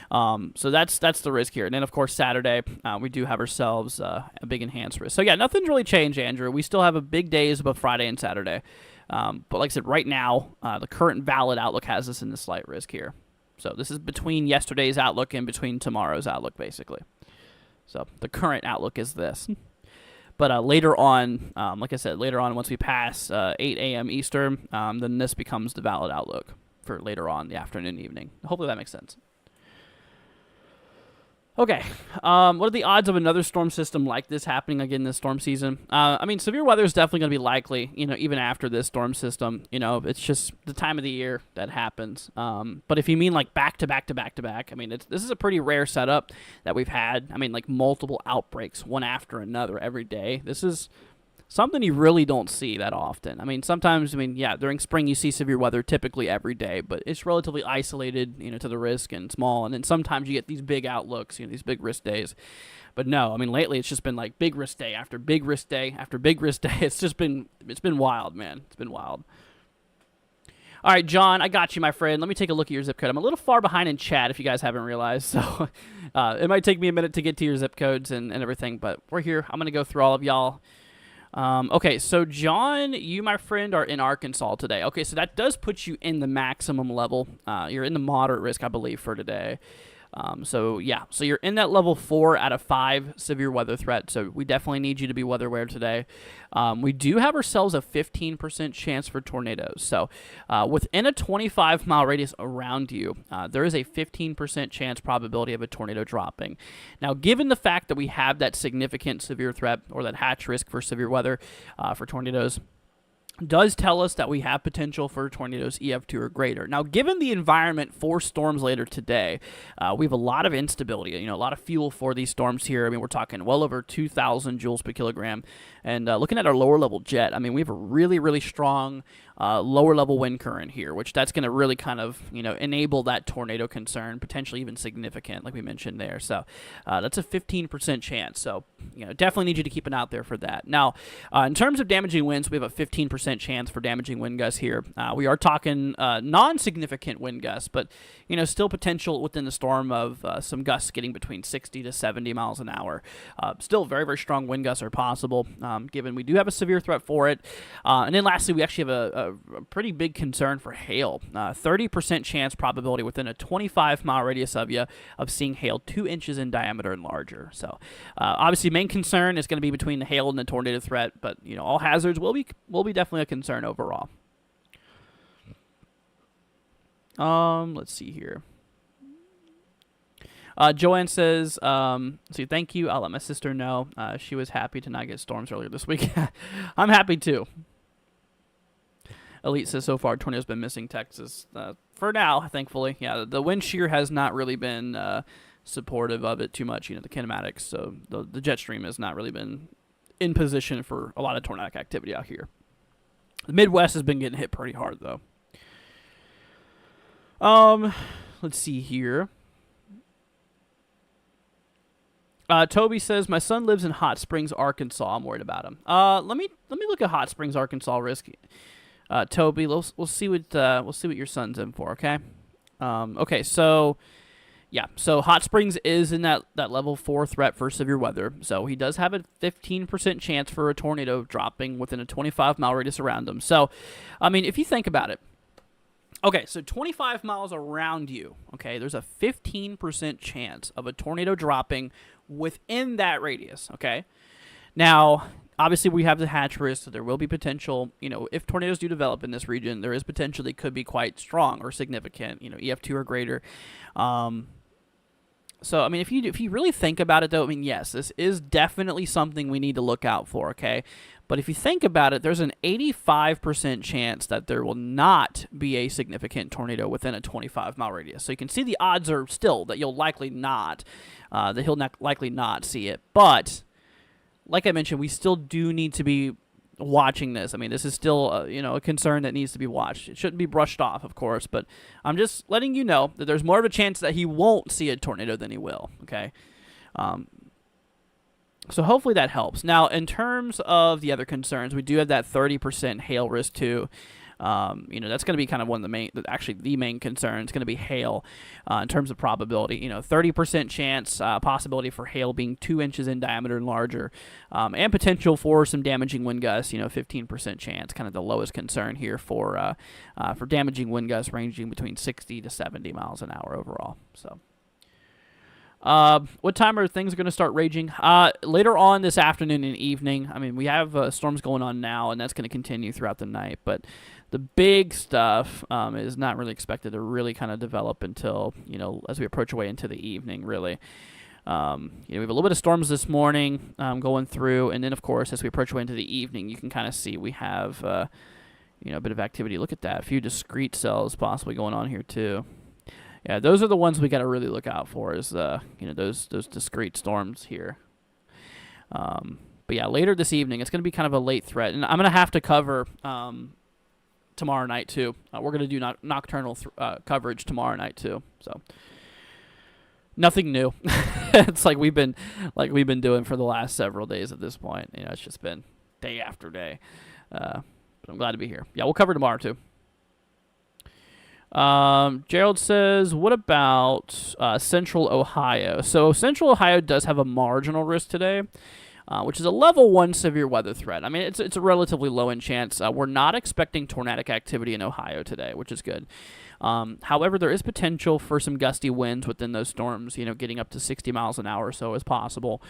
So that's the risk here. And then, of course, Saturday, we do have ourselves a big enhanced risk. So, yeah, nothing's really changed, Andrew. We still have a big days above Friday and Saturday. But like I said, right now, the current valid outlook has us in the slight risk here. So this is between yesterday's outlook and between tomorrow's outlook, basically. So the current outlook is this. But later on, like I said, later on, once we pass 8 a.m. Eastern, then this becomes the valid outlook for later on the afternoon and evening. Hopefully that makes sense. Okay, what are the odds of another storm system like this happening again this storm season? I mean, severe weather is definitely going to be likely, even after this storm system. It's just the time of the year that happens. But if you mean like back to back to back to back, I mean, this is a pretty rare setup that we've had. I mean, like multiple outbreaks, one after another every day. This is something you really don't see that often. I mean, sometimes, yeah, during spring you see severe weather typically every day, but it's relatively isolated, to the risk and small. And then sometimes you get these big outlooks, these big risk days. But no, I mean, lately it's just been like big risk day after big risk day after big risk day. It's been wild, man. It's been wild. All right, John, I got you, my friend. Let me take a look at your zip code. I'm a little far behind in chat if you guys haven't realized, so it might take me a minute to get to your zip codes and everything, but we're here. I'm going to go through all of y'all. Okay, so John, you, my friend, are in Arkansas today. Okay, so that does put you in the maximum level. You're in the moderate risk, I believe, for today. So you're in that level 4 out of 5 severe weather threat, so we definitely need you to be weather aware today. We do have ourselves a 15% chance for tornadoes, so within a 25-mile radius around you, there is a 15% chance probability of a tornado dropping. Now, given the fact that we have that significant severe threat, or that hatch risk for severe weather for tornadoes, does tell us that we have potential for tornadoes EF2 or greater. Now, given the environment for storms later today, we have a lot of instability, a lot of fuel for these storms here. I mean, we're talking well over 2,000 joules per kilogram. And looking at our lower level jet, I mean, we have a really, really strong lower level wind current here, which that's going to really kind of, enable that tornado concern, potentially even significant, like we mentioned there. So that's a 15% chance. So, definitely need you to keep an eye out there for that. Now, in terms of damaging winds, we have a 15% chance for damaging wind gusts here. We are talking non-significant wind gusts, but, still potential within the storm of some gusts getting between 60 to 70 miles an hour. Still very, very strong wind gusts are possible, given we do have a severe threat for it. And then lastly, we actually have a pretty big concern for hail. 30% chance probability within a 25-mile radius of you of seeing hail 2 inches in diameter and larger. So obviously, main concern is going to be between the hail and the tornado threat, but all hazards will be definitely a concern overall. Let's see here. Joanne says, thank you. I'll let my sister know. She was happy to not get storms earlier this week. I'm happy too. Elite says, so far, tornado's been missing Texas. For now, thankfully. Yeah, the wind shear has not really been supportive of it too much, the kinematics. So the jet stream has not really been in position for a lot of tornadic activity out here. The Midwest has been getting hit pretty hard, though. Let's see here. Toby says, my son lives in Hot Springs, Arkansas. I'm worried about him. Let me look at Hot Springs, Arkansas risk. Toby, we'll see what your son's in for. Okay. Okay. So, yeah. So Hot Springs is in that level 4 threat for severe weather. So he does have a 15% chance for a tornado dropping within a 25-mile radius around him. So, I mean, if you think about it. Okay, so 25 miles around you, okay, there's a 15% chance of a tornado dropping within that radius, okay? Now, obviously, we have the hatch risk, so there will be potential, if tornadoes do develop in this region, there is potential they could be quite strong or significant, EF2 or greater. So, I mean, if you really think about it, though, I mean, yes, this is definitely something we need to look out for, okay? But if you think about it, there's an 85% chance that there will not be a significant tornado within a 25-mile radius. So you can see the odds are still that he'll likely not see it. But, like I mentioned, we still do need to be watching this. I mean, this is still a concern that needs to be watched. It shouldn't be brushed off, of course, but I'm just letting you know that there's more of a chance that he won't see a tornado than he will, okay? So hopefully that helps. Now, in terms of the other concerns, we do have that 30% hail risk too. That's going to be kind of one of the main concern. It's going to be hail in terms of probability. 30% chance possibility for hail being 2 inches in diameter and larger, and potential for some damaging wind gusts. 15% chance, kind of the lowest concern here for damaging wind gusts ranging between 60 to 70 miles an hour overall. So. What time are things going to start raging? Later on this afternoon and evening. I mean, we have storms going on now, and that's going to continue throughout the night. But the big stuff is not really expected to really kind of develop until, as we approach away into the evening, really. We have a little bit of storms this morning going through, and then, of course, as we approach into the evening, you can kind of see we have a bit of activity. Look at that. A few discrete cells possibly going on here, too. Yeah, those are the ones we got to really look out for is, those discrete storms here. But, yeah, later this evening, it's going to be kind of a late threat, and I'm going to have to cover tomorrow night, too. We're going to do nocturnal coverage tomorrow night, too, so... Nothing new. It's like we've been doing for the last several days at this point. It's just been day after day. But I'm glad to be here. Yeah, we'll cover tomorrow too. Gerald says, what about Central Ohio? So Central Ohio does have a marginal risk today, which is a level 1 severe weather threat. I mean, it's a relatively low-end chance. We're not expecting tornadic activity in Ohio today, which is good. However, there is potential for some gusty winds within those storms, getting up to 60 miles an hour or so as possible.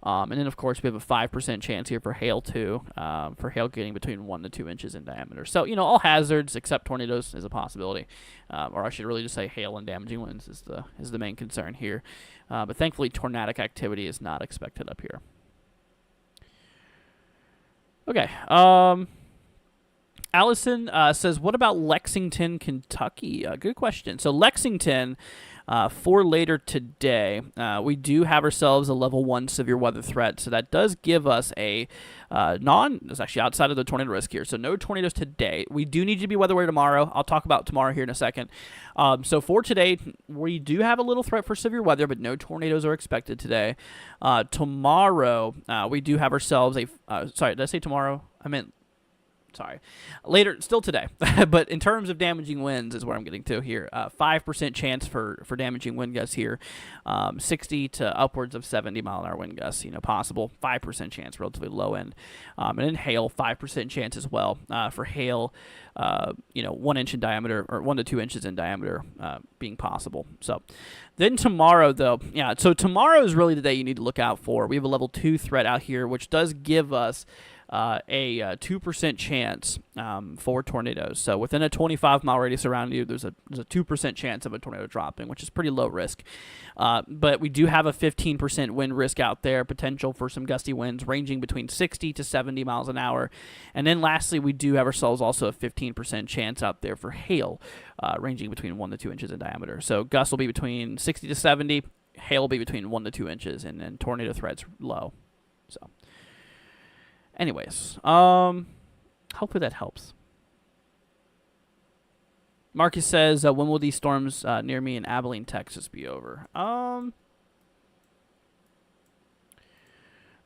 And then, of course, we have a 5% chance here for hail, too, for hail getting between 1 to 2 inches in diameter. So, all hazards except tornadoes is a possibility. Or I should really just say hail and damaging winds is the main concern here. But thankfully, tornadic activity is not expected up here. Okay. Allison says, what about Lexington, Kentucky? Good question. So Lexington, for later today, we do have ourselves a level 1 severe weather threat. So that does give us a it's actually outside of the tornado risk here. So no tornadoes today. We do need to be weather aware tomorrow. I'll talk about tomorrow here in a second. So for today, we do have a little threat for severe weather, but no tornadoes are expected today. Tomorrow, we do have ourselves sorry, did I say tomorrow? I meant later, still today. But in terms of damaging winds is where I'm getting to here. 5% chance for damaging wind gusts here. 60 to upwards of 70 mile an hour wind gusts, possible. 5% chance, relatively low end. And then hail, 5% chance as well for hail, 1 inch in diameter or 1 to 2 inches in diameter being possible. So then tomorrow, though, so tomorrow is really the day you need to look out for. We have a level 2 threat out here, which does give us a 2% chance for tornadoes. So within a 25-mile radius around you, there's a 2% chance of a tornado dropping, which is pretty low risk. But we do have a 15% wind risk out there, potential for some gusty winds ranging between 60 to 70 miles an hour. And then lastly, we do have ourselves also a 15% chance out there for hail, ranging between 1 to 2 inches in diameter. So gusts will be between 60 to 70, hail will be between 1 to 2 inches, and then tornado threats low. So anyways, hopefully that helps. Marcus says, when will these storms near me in Abilene, Texas be over?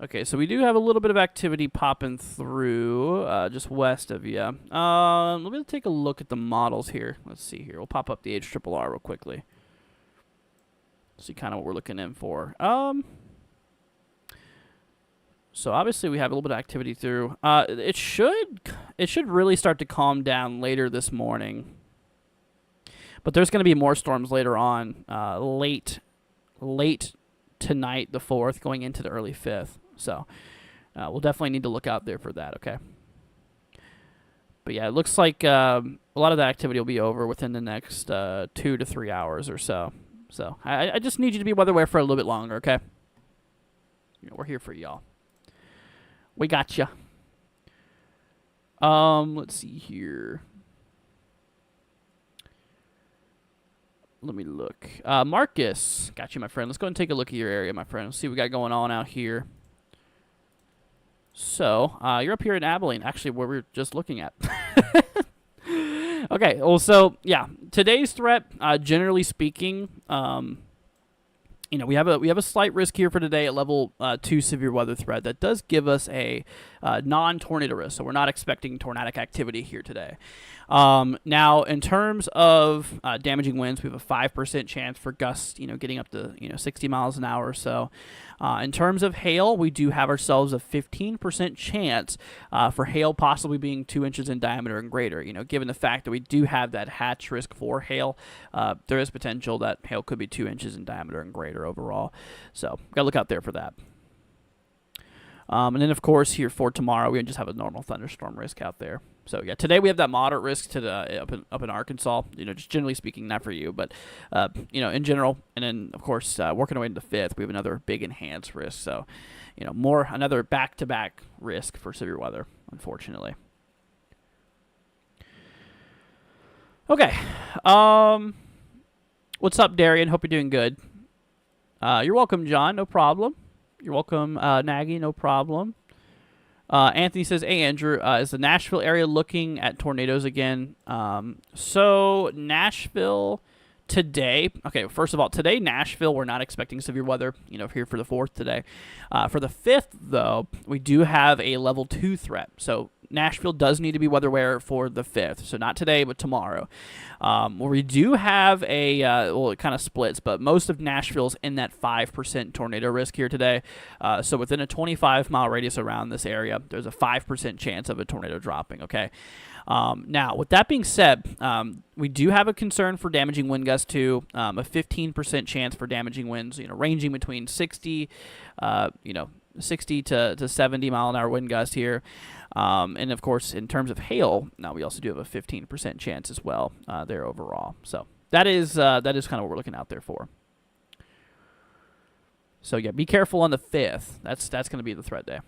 Okay, so we do have a little bit of activity popping through just west of you. Let me take a look at the models here. Let's see here. We'll pop up the HRRR real quickly. See kind of what we're looking in for. So obviously we have a little bit of activity through. It should really start to calm down later this morning. But there's going to be more storms later on, late tonight, the 4th, going into the early 5th. So we'll definitely need to look out there for that, okay? But yeah, it looks like a lot of that activity will be over within the next 2 to 3 hours or so. So I just need you to be weather aware for a little bit longer, okay? We're here for y'all. We got you. Let's see here. Let me look. Marcus, got you, my friend. Let's go and take a look at your area, my friend. Let's see what we got going on out here. So, you're up here in Abilene, actually, where we were just looking at. Okay, well, so, yeah, today's threat, generally speaking, we have a slight risk here for today at level 2 severe weather threat. That does give us a non-tornado risk, so we're not expecting tornadic activity here today. Now, in terms of damaging winds, we have a 5% chance for gusts, getting up to 60 miles an hour or so. In terms of hail, we do have ourselves a 15% chance for hail possibly being 2 inches in diameter and greater. Given the fact that we do have that hatch risk for hail, there is potential that hail could be 2 inches in diameter and greater overall. So, gotta look out there for that. And then, of course, here for tomorrow, we just have a normal thunderstorm risk out there. So, yeah, today we have that moderate risk to the up in Arkansas, just generally speaking, not for you, but, in general. And then, of course, working our way into the 5th, we have another big enhanced risk. So, another back-to-back risk for severe weather, unfortunately. Okay. What's up, Darian? Hope you're doing good. You're welcome, John. No problem. You're welcome, Nagy. No problem. Anthony says, hey, Andrew, is the Nashville area looking at tornadoes again? So Nashville today, okay, first of all, today, Nashville, we're not expecting severe weather, here for the 4th today. For the 5th, though, we do have a level 2 threat. So Nashville does need to be weather aware for the 5th. So not today, but tomorrow. We do have it kind of splits, but most of Nashville's in that 5% tornado risk here today. So within a 25-mile radius around this area, there's a 5% chance of a tornado dropping, okay? Now, with that being said, we do have a concern for damaging wind gusts too. A 15% chance for damaging winds, ranging between 60 to 70 mile an hour wind gust here. And of course, in terms of hail, now we also do have a 15% chance as well there overall. So that is kind of what we're looking out there for. So yeah, be careful on the 5th. That's going to be the threat day.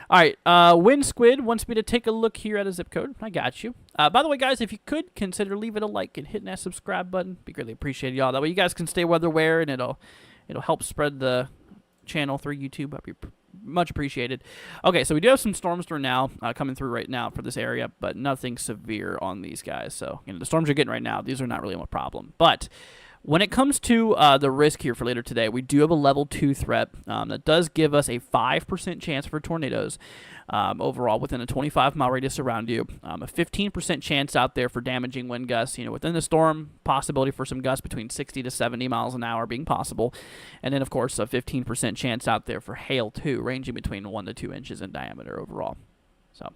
All right, Wind Squid wants me to take a look here at a zip code. I got you. By the way, guys, if you could consider leaving a like and hitting that subscribe button, be greatly appreciated, y'all. That way you guys can stay weather aware, and it'll help spread the channel through YouTube. That'd be much appreciated. Okay, so we do have some storms through now, coming through right now for this area, but nothing severe on these guys. So the storms you're getting right now, these are not really a problem. But when it comes to the risk here for later today, we do have a level 2 threat that does give us a 5% chance for tornadoes overall within a 25-mile radius around you. A 15% chance out there for damaging wind gusts. Within the storm, possibility for some gusts between 60 to 70 miles an hour being possible. And then, of course, a 15% chance out there for hail, too, ranging between 1 to 2 inches in diameter overall. So.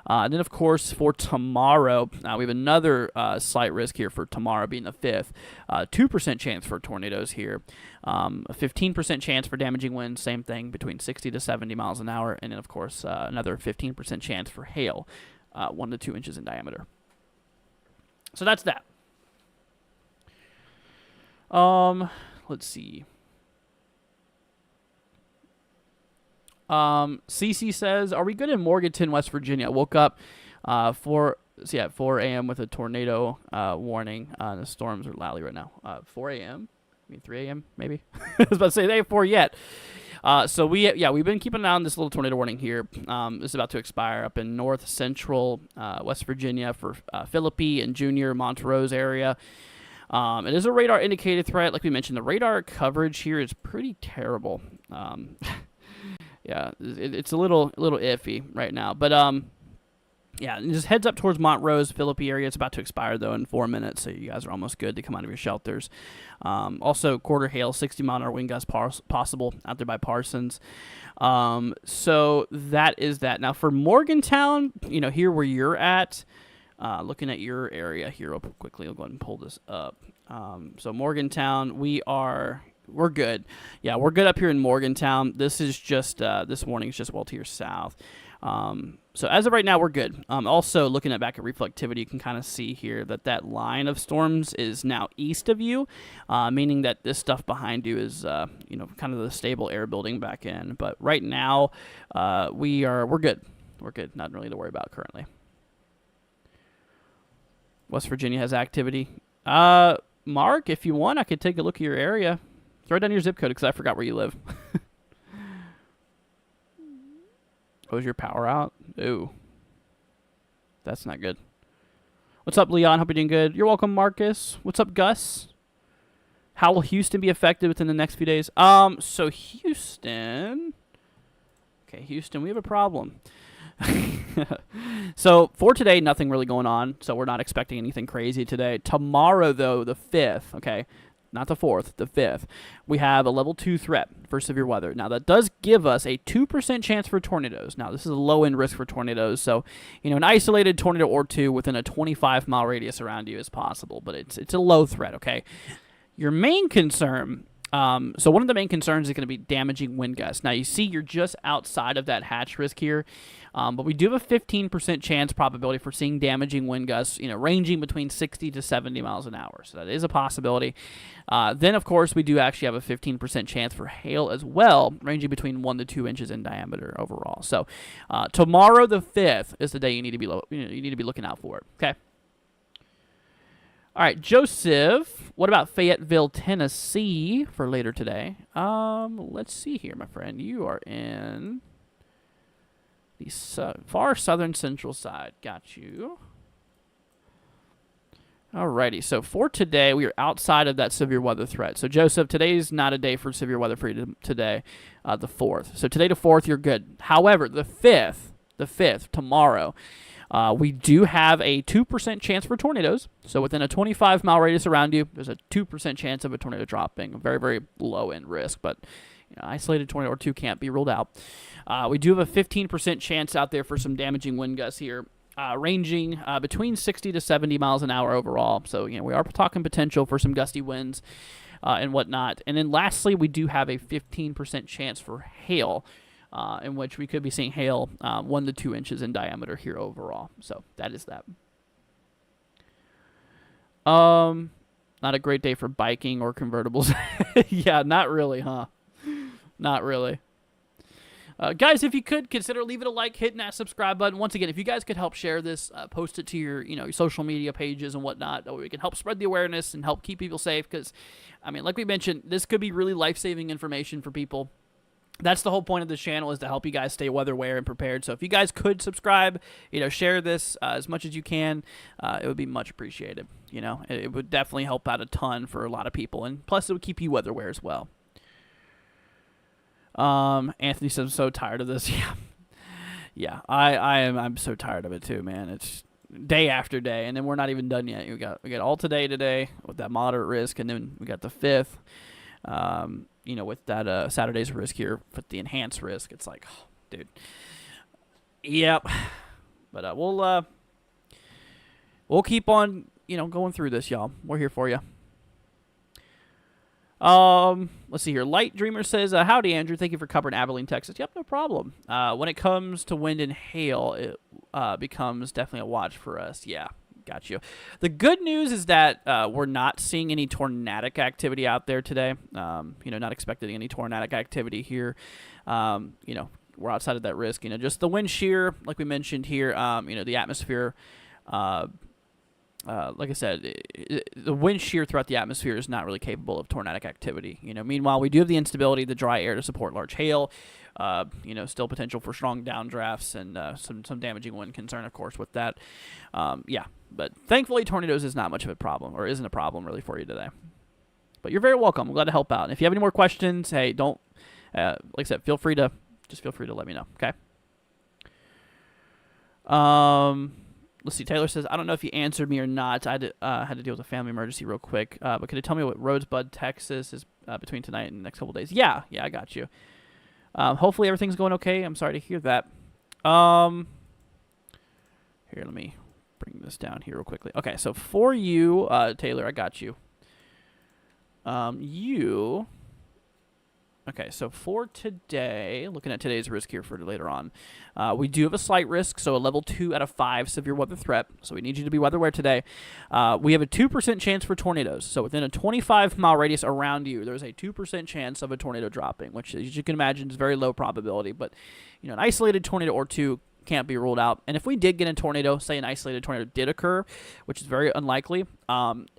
And then, of course, for tomorrow, we have another slight risk here for tomorrow being the 5th. 2% chance for tornadoes here. A 15% chance for damaging winds, same thing, between 60 to 70 miles an hour. And then, of course, another 15% chance for hail, 1 to 2 inches in diameter. So that's that. Let's see. CC says, are we good in Morganton, West Virginia? I woke up at 4 a.m. with a tornado warning. The storms are loudly right now. 4 a.m.? I mean 3 a.m. maybe? I was about to say they ain't 4 yet. So we've been keeping an eye on this little tornado warning here. It's about to expire up in north central West Virginia for Philippi and Junior Montrose area. It is a radar indicated threat. Like we mentioned, the radar coverage here is pretty terrible. Yeah, it's a little iffy right now. But, yeah, just heads up towards Montrose, Philippi area. It's about to expire, though, in 4 minutes, so you guys are almost good to come out of your shelters. Also, quarter hail, 60-mile-an-hour wind gusts possible out there by Parsons. So that is that. Now, for Morgantown, here where you're at, looking at your area here real quickly, I'll go ahead and pull this up. So Morgantown, we're good. Yeah, we're good up here in Morgantown. This is just, this warning is just well to your south. So as of right now, we're good. Also, looking back at reflectivity, you can kind of see here that line of storms is now east of you, meaning that this stuff behind you is, kind of the stable air building back in. But right now, we're good. We're good. Nothing really to worry about currently. West Virginia has activity. Mark, if you want, I could take a look at your area. Throw down your zip code because I forgot where you live. Was your power out? Ooh. That's not good. What's up, Leon? Hope you're doing good. You're welcome, Marcus. What's up, Gus? How will Houston be affected within the next few days? So Houston... Okay, Houston, we have a problem. So for today, nothing really going on. So we're not expecting anything crazy today. Tomorrow, though, the 5th, okay... Not the 4th, the 5th. We have a level 2 threat for severe weather. Now, that does give us a 2% chance for tornadoes. Now, this is a low-end risk for tornadoes, so, an isolated tornado or two within a 25-mile radius around you is possible, but it's a low threat, okay? Your main concern So one of the main concerns is going to be damaging wind gusts. Now, you see you're just outside of that hatch risk here, but we do have a 15% chance probability for seeing damaging wind gusts, ranging between 60 to 70 miles an hour. So that is a possibility. Then, of course, we do actually have a 15% chance for hail as well, ranging between 1 to 2 inches in diameter overall. So tomorrow, the 5th, is the day you need to be looking out for it. Okay. All right, Joseph, what about Fayetteville, Tennessee for later today? Let's see here, my friend. You are in the far southern central side. Got you. Alrighty, so for today, we are outside of that severe weather threat. So, Joseph, today's not a day for severe weather for you today, the 4th. So, today, the 4th, you're good. However, the 5th, tomorrow, we do have a 2% chance for tornadoes. So within a 25-mile radius around you, there's a 2% chance of a tornado dropping. A very, very low-end risk, but isolated tornado or two can't be ruled out. We do have a 15% chance out there for some damaging wind gusts here, ranging between 60 to 70 miles an hour overall. So we are talking potential for some gusty winds and whatnot. And then lastly, we do have a 15% chance for hail, in which we could be seeing hail 1 to 2 inches in diameter here overall. So that is that. Not a great day for biking or convertibles. Yeah, not really, huh? Not really. Guys, if you could consider leaving a like, hitting that subscribe button. Once again, if you guys could help share this, post it to your social media pages and whatnot, that way we can help spread the awareness and help keep people safe. Because, like we mentioned, this could be really life-saving information for people. That's the whole point of this channel, is to help you guys stay weather aware and prepared. So if you guys could subscribe, share this as much as you can, it would be much appreciated. It would definitely help out a ton for a lot of people, and plus it would keep you weather aware as well. Anthony says, I'm so tired of this. Yeah, I'm so tired of it too, man. It's day after day, and then we're not even done yet. We got all today with that moderate risk, and then we got the 5th. With that Saturday's risk here, with the enhanced risk, it's like, oh, dude. Yep. But we'll keep on, going through this, y'all. We're here for you. Let's see here. Light Dreamer says, howdy, Andrew. Thank you for covering Abilene, Texas. Yep, no problem. When it comes to wind and hail, it becomes definitely a watch for us. Yeah. Got you. The good news is that we're not seeing any tornadic activity out there today. Not expecting any tornadic activity here. We're outside of that risk. Just the wind shear, like we mentioned here. The atmosphere. Like I said, the wind shear throughout the atmosphere is not really capable of tornadic activity. Meanwhile, we do have the instability, the dry air to support large hail. Still potential for strong downdrafts and some damaging wind concern, of course, with that. But thankfully, tornadoes is not much of a problem, or isn't a problem really for you today. But you're very welcome. I'm glad to help out. And if you have any more questions, hey, don't, like I said, feel free to let me know. Okay. Let's see. Taylor says, I don't know if you answered me or not. I had to deal with a family emergency real quick. But could you tell me what Rosebud, Texas is between tonight and the next couple days? Yeah, I got you. Hopefully everything's going okay. I'm sorry to hear that. Here, let me bring this down here real quickly. Okay, so for you, Taylor, I got you. Okay, so for today, looking at today's risk here for later on, we do have a slight risk, so a level 2 out of 5 severe weather threat. So we need you to be weather aware today. We have a 2% chance for tornadoes. So within a 25-mile radius around you, there's a 2% chance of a tornado dropping, which, as you can imagine, is very low probability. But an isolated tornado or two can't be ruled out. And if we did get a tornado, say an isolated tornado did occur, which is very unlikely,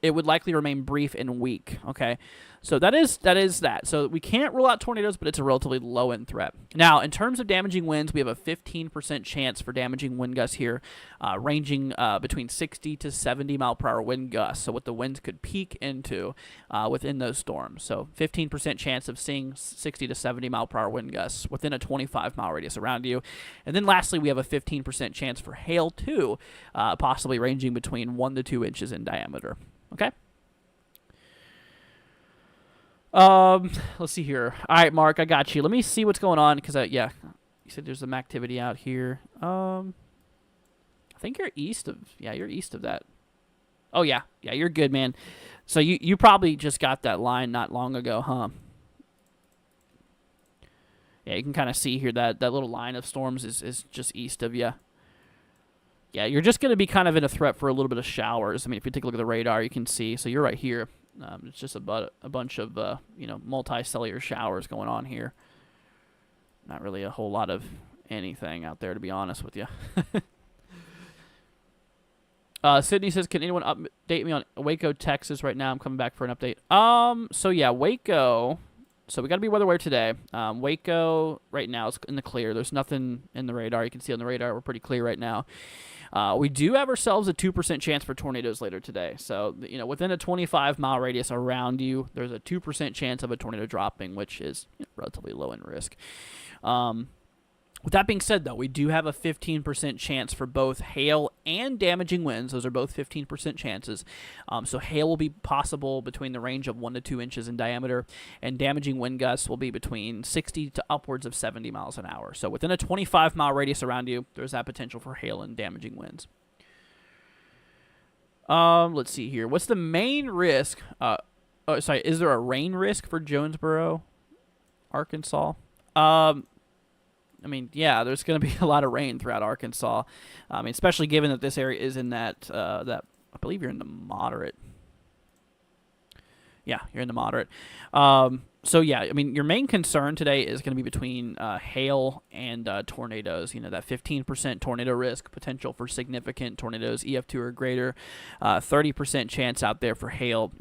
it would likely remain brief and weak. Okay, so that is that. So we can't rule out tornadoes, but it's a relatively low-end threat. Now, in terms of damaging winds, we have a 15% chance for damaging wind gusts here, ranging between 60 to 70 mile per hour wind gusts. So what the winds could peak into within those storms. So 15% chance of seeing 60 to 70 mile per hour wind gusts within a 25-mile radius around you. And then lastly, we have a 15% chance for hail too, possibly ranging between 1 to 2 inches in diameter. Okay. Let's see here. All right, Mark, I got you. Let me see what's going on, because you said there's some activity out here. I think you're east of that. Oh yeah, you're good, man. So you probably just got that line not long ago, huh? Yeah, you can kind of see here that little line of storms is just east of you. Yeah, you're just going to be kind of in a threat for a little bit of showers. I mean, if you take a look at the radar, you can see. So you're right here. It's just a bunch of, multicellular showers going on here. Not really a whole lot of anything out there, to be honest with you. Sydney says, can anyone update me on Waco, Texas right now? I'm coming back for an update. So yeah, Waco. So we got to be weather aware today. Waco right now is in the clear. There's nothing in the radar. You can see on the radar we're pretty clear right now. We do have ourselves a 2% chance for tornadoes later today. So, within a 25-mile radius around you, there's a 2% chance of a tornado dropping, which is relatively low in risk. With that being said, though, we do have a 15% chance for both hail and damaging winds. Those are both 15% chances. So hail will be possible between the range of 1 to 2 inches in diameter, and damaging wind gusts will be between 60 to upwards of 70 miles an hour. So within a 25-mile radius around you, there's that potential for hail and damaging winds. Let's see here. What's the main risk? Is there a rain risk for Jonesboro, Arkansas? Yeah, there's going to be a lot of rain throughout Arkansas. Especially given that this area is in that I believe you're in the moderate. Yeah, you're in the moderate. So yeah, your main concern today is going to be between hail and tornadoes. That 15% tornado risk potential for significant tornadoes, EF2 or greater. 30% chance out there for hail,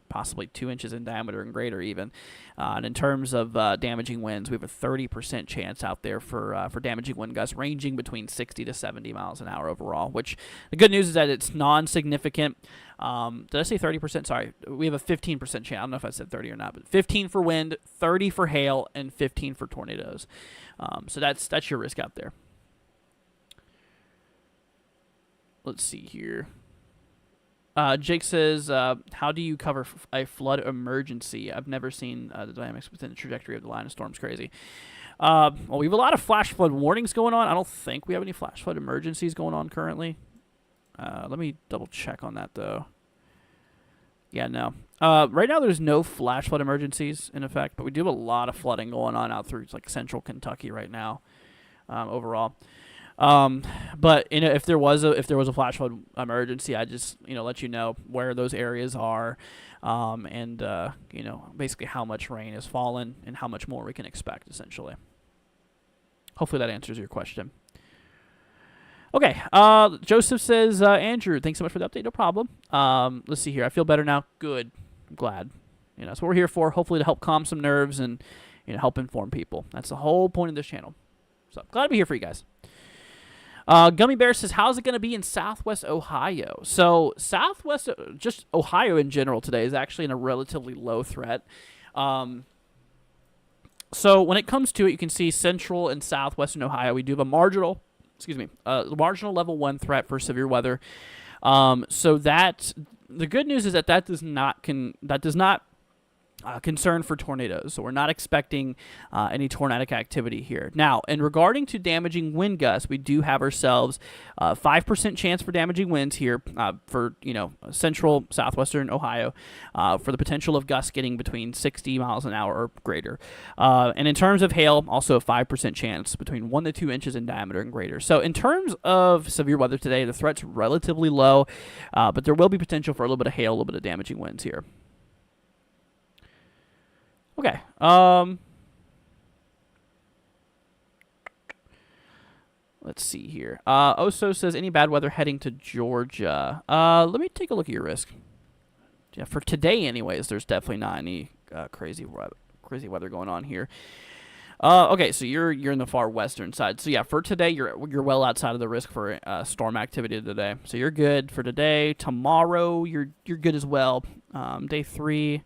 possibly 2 inches in diameter and greater even. And in terms of damaging winds, we have a 30% chance out there for damaging wind gusts ranging between 60 to 70 miles an hour overall, which the good news is that it's non-significant. Did I say 30%? Sorry. We have a 15% chance. I don't know if I said 30 or not, but 15 for wind, 30 for hail, and 15 for tornadoes. So that's your risk out there. Let's see here. Jake says, how do you cover a flood emergency? I've never seen the dynamics within the trajectory of the line of storms. Crazy. Well, we have a lot of flash flood warnings going on. I don't think we have any flash flood emergencies going on currently. Let me double check on that, though. Yeah, no. Right now, there's no flash flood emergencies in effect, but we do have a lot of flooding going on out through central Kentucky right now, overall. But if there was a flash flood emergency, I just let you know where those areas are, and basically how much rain has fallen and how much more we can expect, essentially. Hopefully that answers your question. Okay, Joseph says, Andrew, thanks so much for the update. No problem. Let's see here. I feel better now. Good. I'm glad. That's what we're here for. Hopefully to help calm some nerves and help inform people. That's the whole point of this channel. So glad to be here for you guys. Gummy Bear says, how's it going to be in Southwest Ohio? So Southwest, just Ohio in general today is actually in a relatively low threat. So when it comes to it, you can see Central and Southwestern Ohio, we do have a marginal level 1 threat for severe weather. So that the good news is that does not concern for tornadoes. So we're not expecting any tornadic activity here. Now, in regarding to damaging wind gusts, we do have ourselves 5% chance for damaging winds here for central southwestern Ohio for the potential of gusts getting between 60 miles an hour or greater. And in terms of hail, also a 5% chance between 1 to 2 inches in diameter and greater. So in terms of severe weather today, the threat's relatively low, but there will be potential for a little bit of hail, a little bit of damaging winds here. Okay. Let's see here. Oso says, any bad weather heading to Georgia? Let me take a look at your risk. Yeah, for today, anyways, there's definitely not any crazy weather going on here. Okay, so you're in the far western side. So yeah, for today, you're well outside of the risk for storm activity today. So you're good for today. Tomorrow, you're good as well. Day 3.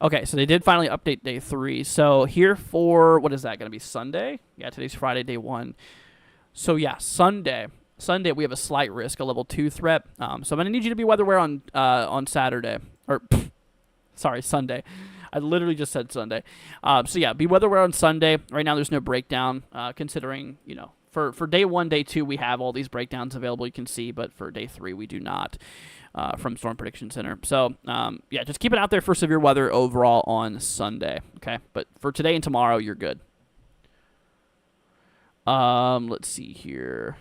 Okay, so they did finally update day 3. So here for, what is that going to be, Sunday? Yeah, today's Friday, day 1. So yeah, Sunday we have a slight risk, a level 2 threat. So I'm going to need you to be weather aware on Saturday. Sorry, Sunday. I literally just said Sunday. So yeah, be weather aware on Sunday. Right now there's no breakdown, considering, For day 1, day 2, we have all these breakdowns available, you can see, but for day 3, we do not from Storm Prediction Center. So, yeah, just keep it out there for severe weather overall on Sunday, okay? But for today and tomorrow, you're good. Let's see here.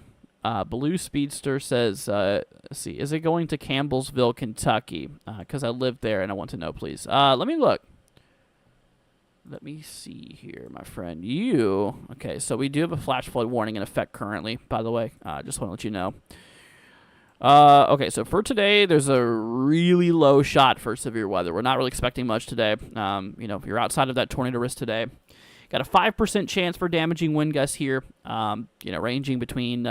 Blue Speedster says, let's see, is it going to Campbellsville, Kentucky? Because I live there and I want to know, please. Let me look. Let me see here, my friend. Okay, so we do have a flash flood warning in effect currently, by the way. Just want to let you know. Okay, so for today, there's a really low shot for severe weather. We're not really expecting much today. If you're outside of that tornado risk today, got a 5% chance for damaging wind gusts here, ranging between,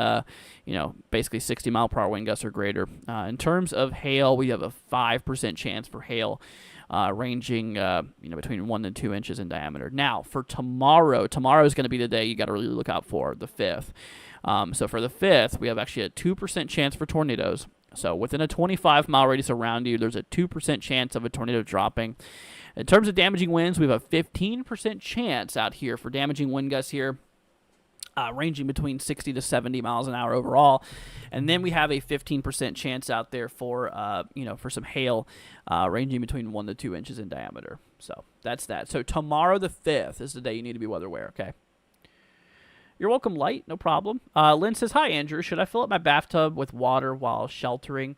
basically 60 mile per hour wind gusts or greater. In terms of hail, we have a 5% chance for hail. Ranging, between 1 and 2 inches in diameter. Now, for tomorrow is going to be the day you got to really look out for, the 5th. So for the 5th, we have actually a 2% chance for tornadoes. So within a 25-mile radius around you, there's a 2% chance of a tornado dropping. In terms of damaging winds, we have a 15% chance out here for damaging wind gusts here. Ranging between 60 to 70 miles an hour overall. And then we have a 15% chance out there for, for some hail, ranging between 1 to 2 inches in diameter. So that's that. So tomorrow the 5th is the day you need to be weather aware, okay? You're welcome, Light. No problem. Lynn says, hi, Andrew. Should I fill up my bathtub with water while sheltering?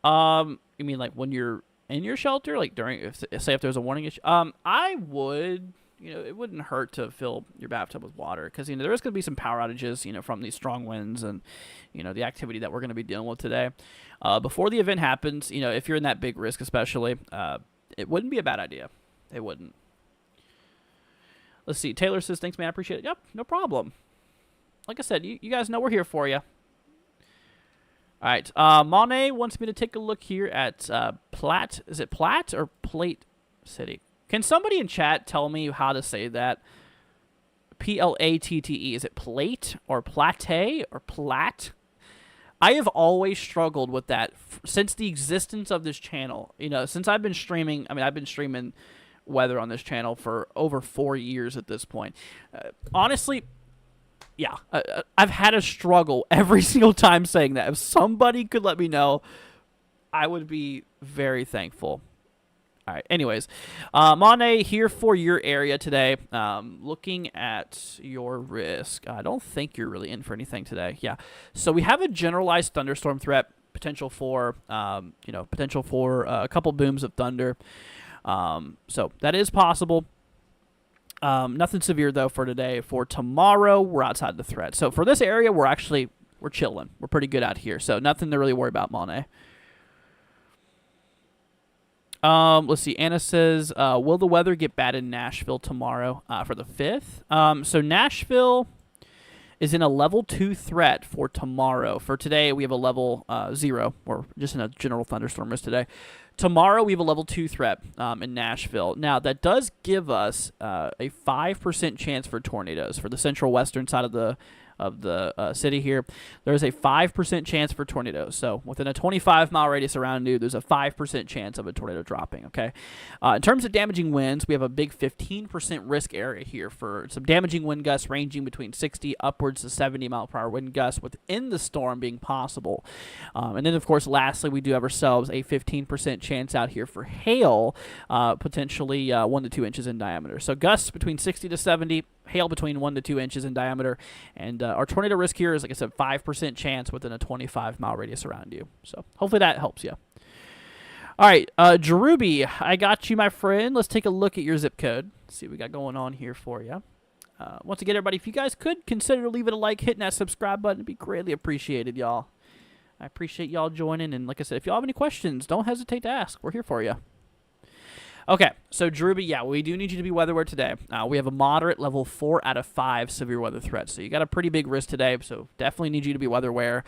You mean like when you're in your shelter? Like during, say if there's a warning issue? I would... it wouldn't hurt to fill your bathtub with water because, there is going to be some power outages, from these strong winds and, the activity that we're going to be dealing with today. Before the event happens, if you're in that big risk especially, it wouldn't be a bad idea. It wouldn't. Let's see. Taylor says, thanks, man. I appreciate it. Yep, no problem. Like I said, you guys know we're here for you. All right. Monet wants me to take a look here at Platte. Is it Platte or Plate City? Can somebody in chat tell me how to say that? Platte. Is it plate or plate or plat? I have always struggled with that since the existence of this channel. Since I've been streaming, I've been streaming weather on this channel for over 4 years at this point. Honestly, yeah, I've had a struggle every single time saying that. If somebody could let me know, I would be very thankful. All right, anyways, Monet here for your area today. Looking at your risk, I don't think you're really in for anything today. Yeah, so we have a generalized thunderstorm threat, potential for a couple booms of thunder. So that is possible. Nothing severe though for today. For tomorrow, we're outside the threat. So for this area, we're chilling. We're pretty good out here. So nothing to really worry about, Monet. Let's see. Anna says, will the weather get bad in Nashville tomorrow for the 5th? So Nashville is in a level 2 threat for tomorrow. For today, we have a level 0, or just in a general thunderstorm risk today. Tomorrow, we have a level 2 threat in Nashville. Now, that does give us a 5% chance for tornadoes for the central western side of the city here. There's a 5% chance for tornadoes. So within a 25-mile radius around you, there's a 5% chance of a tornado dropping, okay? In terms of damaging winds, we have a big 15% risk area here for some damaging wind gusts ranging between 60 upwards to 70 mile per hour wind gusts within the storm being possible. And then, of course, lastly, we do have ourselves a 15% chance out here for hail, potentially 1 to 2 inches in diameter. So gusts between 60 to 70, hail between 1 to 2 inches in diameter, and our tornado risk here is, like I said, 5% chance within a 25-mile radius around you. So hopefully that helps you. All right, Jeruby, I got you, my friend. Let's take a look at your zip code. See what we got going on here for you. Once again, everybody, if you guys could consider leaving a like, hitting that subscribe button, it'd be greatly appreciated, y'all. I appreciate y'all joining, and like I said, if y'all have any questions, don't hesitate to ask. We're here for you. Okay, so Druby, yeah, we do need you to be weather aware today. We have a moderate level 4 out of 5 severe weather threat. So you got a pretty big risk today, so definitely need you to be weather aware.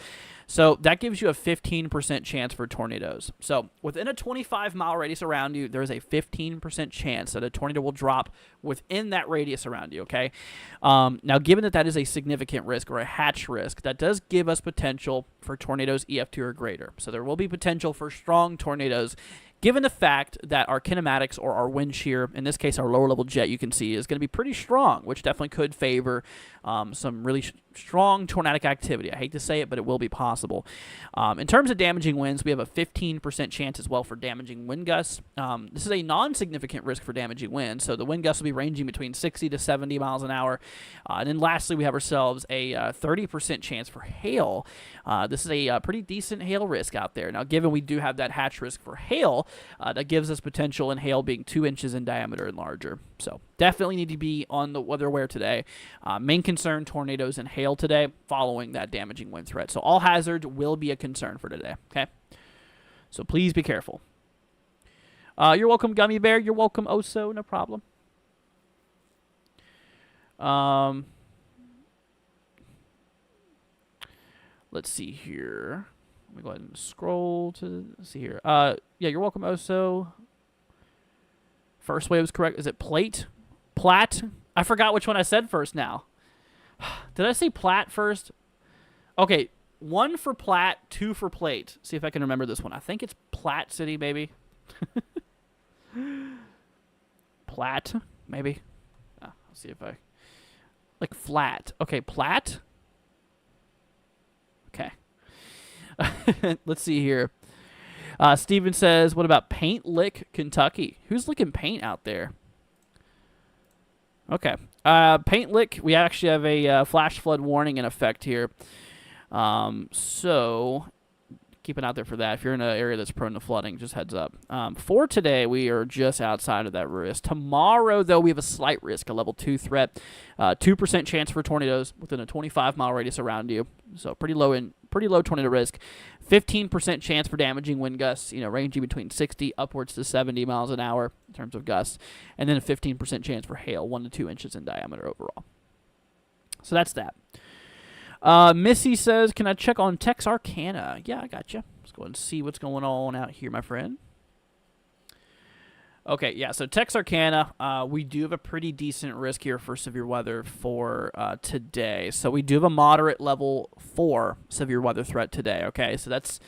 So that gives you a 15% chance for tornadoes. So within a 25-mile radius around you, there is a 15% chance that a tornado will drop within that radius around you, okay? Now, given that that is a significant risk or a hatch risk, that does give us potential for tornadoes EF2 or greater. So there will be potential for strong tornadoes given the fact that our kinematics, or our wind shear, in this case our lower level jet, you can see is going to be pretty strong, which definitely could favor some really strong tornadic activity. I hate to say it, but it will be possible. In terms of damaging winds, we have a 15% chance as well for damaging wind gusts. This is a non-significant risk for damaging winds, so the wind gusts will be ranging between 60 to 70 miles an hour. And then lastly, we have ourselves a 30% chance for hail. This is a pretty decent hail risk out there. Now, given we do have that hatch risk for hail, that gives us potential in hail being 2 inches in diameter and larger. So definitely need to be on the weather aware today. Main concern, tornadoes and hail today following that damaging wind threat. So all hazards will be a concern for today, okay? So please be careful. You're welcome, Gummy Bear. You're welcome, Oso. No problem. Let's see here. Let me go ahead and scroll to see here. Yeah, you're welcome, Oso. First wave was correct. Is it plate? Plat? I forgot which one I said first now. Did I say plat first? Okay, 1 for plat, 2 for plate. See if I can remember this one. I think it's Platte City, maybe. Plat, maybe. Let's see if I... Like flat. Okay, plat? Okay. Let's see here. Steven says, what about Paint Lick, Kentucky? Who's licking paint out there? Okay. Paint Lick, we actually have a flash flood warning in effect here. So keep an eye out there for that. If you're in an area that's prone to flooding, just heads up. For today, we are just outside of that risk. Tomorrow, though, we have a slight risk, a level 2 threat. 2% chance for tornadoes within a 25-mile radius around you. So pretty low tornado risk. 15% chance for damaging wind gusts, ranging between 60 upwards to 70 miles an hour in terms of gusts. And then a 15% chance for hail, 1 to 2 inches in diameter overall. So that's that. Missy says, can I check on Texarkana? Yeah, I got you. Let's go ahead and see what's going on out here, my friend. Okay, yeah, so Texarkana, we do have a pretty decent risk here for severe weather for today. So we do have a moderate level 4 severe weather threat today, okay? So that's,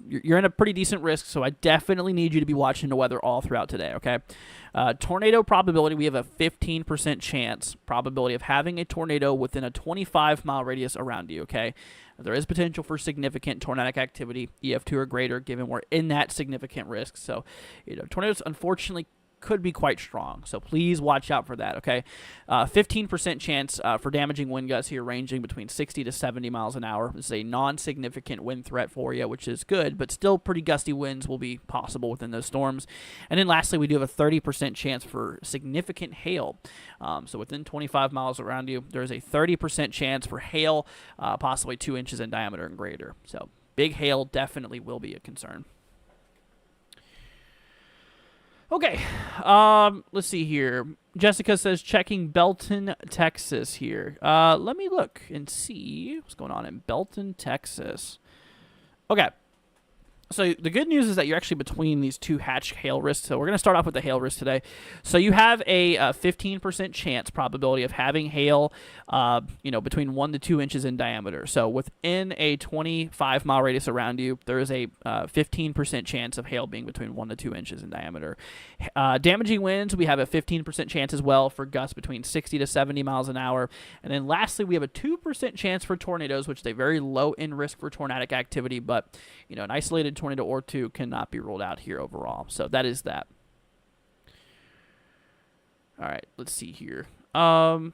you're in a pretty decent risk, so I definitely need you to be watching the weather all throughout today, okay? Tornado probability, we have a 15% chance probability of having a tornado within a 25-mile radius around you, okay? There is potential for significant tornadic activity, EF2 or greater, given we're in that significant risk. So, tornadoes, unfortunately, could be quite strong. So please watch out for that, okay? 15% chance for damaging wind gusts here, ranging between 60 to 70 miles an hour. This is a non-significant wind threat for you, which is good, but still pretty gusty winds will be possible within those storms. And then lastly, we do have a 30% chance for significant hail. So within 25 miles around you, there's a 30% chance for hail, possibly 2 inches in diameter and greater. So big hail definitely will be a concern. Okay, let's see here. Jessica says, checking Belton, Texas here. Let me look and see what's going on in Belton, Texas. Okay. So the good news is that you're actually between these two hatch hail risks. So we're going to start off with the hail risk today. So you have a 15% chance probability of having hail, between 1 to 2 inches in diameter. So within a 25-mile radius around you, there is a 15% chance of hail being between 1 to 2 inches in diameter. Damaging winds, we have a 15% chance as well for gusts between 60 to 70 miles an hour. And then lastly, we have a 2% chance for tornadoes, which is a very low end risk for tornadic activity, but an isolated tornado or two cannot be ruled out here overall. So that is that. All right, let's see here. Hannah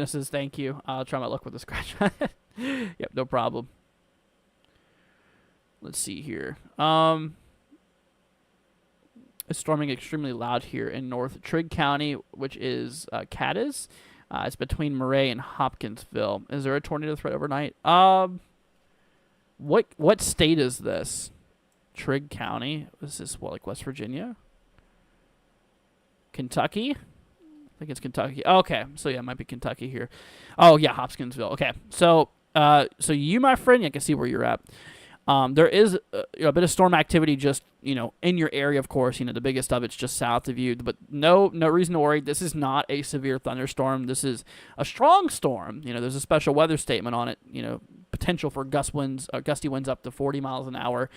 says, thank you. I'll try my luck with the scratch. Yep, no problem. Let's see here. It's storming extremely loud here in North Trigg County, which is Cadiz. It's between Murray and Hopkinsville. Is there a tornado threat overnight? What state is this? Trigg County. Is this like West Virginia? Kentucky? I think it's Kentucky. Okay, so yeah, it might be Kentucky here. Oh yeah, Hopkinsville. Okay, so you, my friend, I can see where you're at. There is a bit of storm activity just, in your area, of course. The biggest of it's just south of you. But no reason to worry. This is not a severe thunderstorm. This is a strong storm. There's a special weather statement on it, potential for gusty winds up to 40 miles an hour,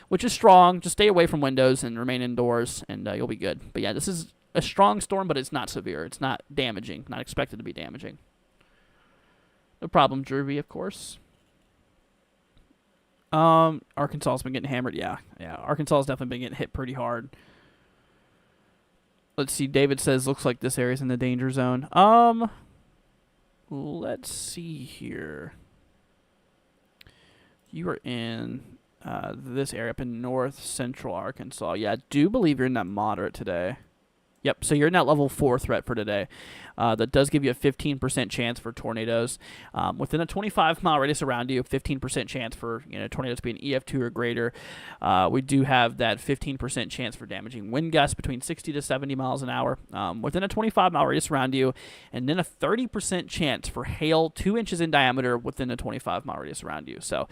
which is strong. Just stay away from windows and remain indoors, and you'll be good. But yeah, this is a strong storm, but it's not severe. It's not damaging. Not expected to be damaging. No problem, Jervy, of course. Arkansas has been getting hammered. Yeah. Arkansas has definitely been getting hit pretty hard. Let's see. David says looks like this area's in the danger zone. Let's see here. You are in this area up in north central Arkansas. Yeah, I do believe you're in that moderate today. Yep, so you're in that level 4 threat for today. That does give you a 15% chance for tornadoes. Within a 25-mile radius around you, 15% chance for tornadoes to be an EF2 or greater. We do have that 15% chance for damaging wind gusts between 60 to 70 miles an hour within a 25-mile radius around you, and then a 30% chance for hail 2 inches in diameter within a 25-mile radius around you. So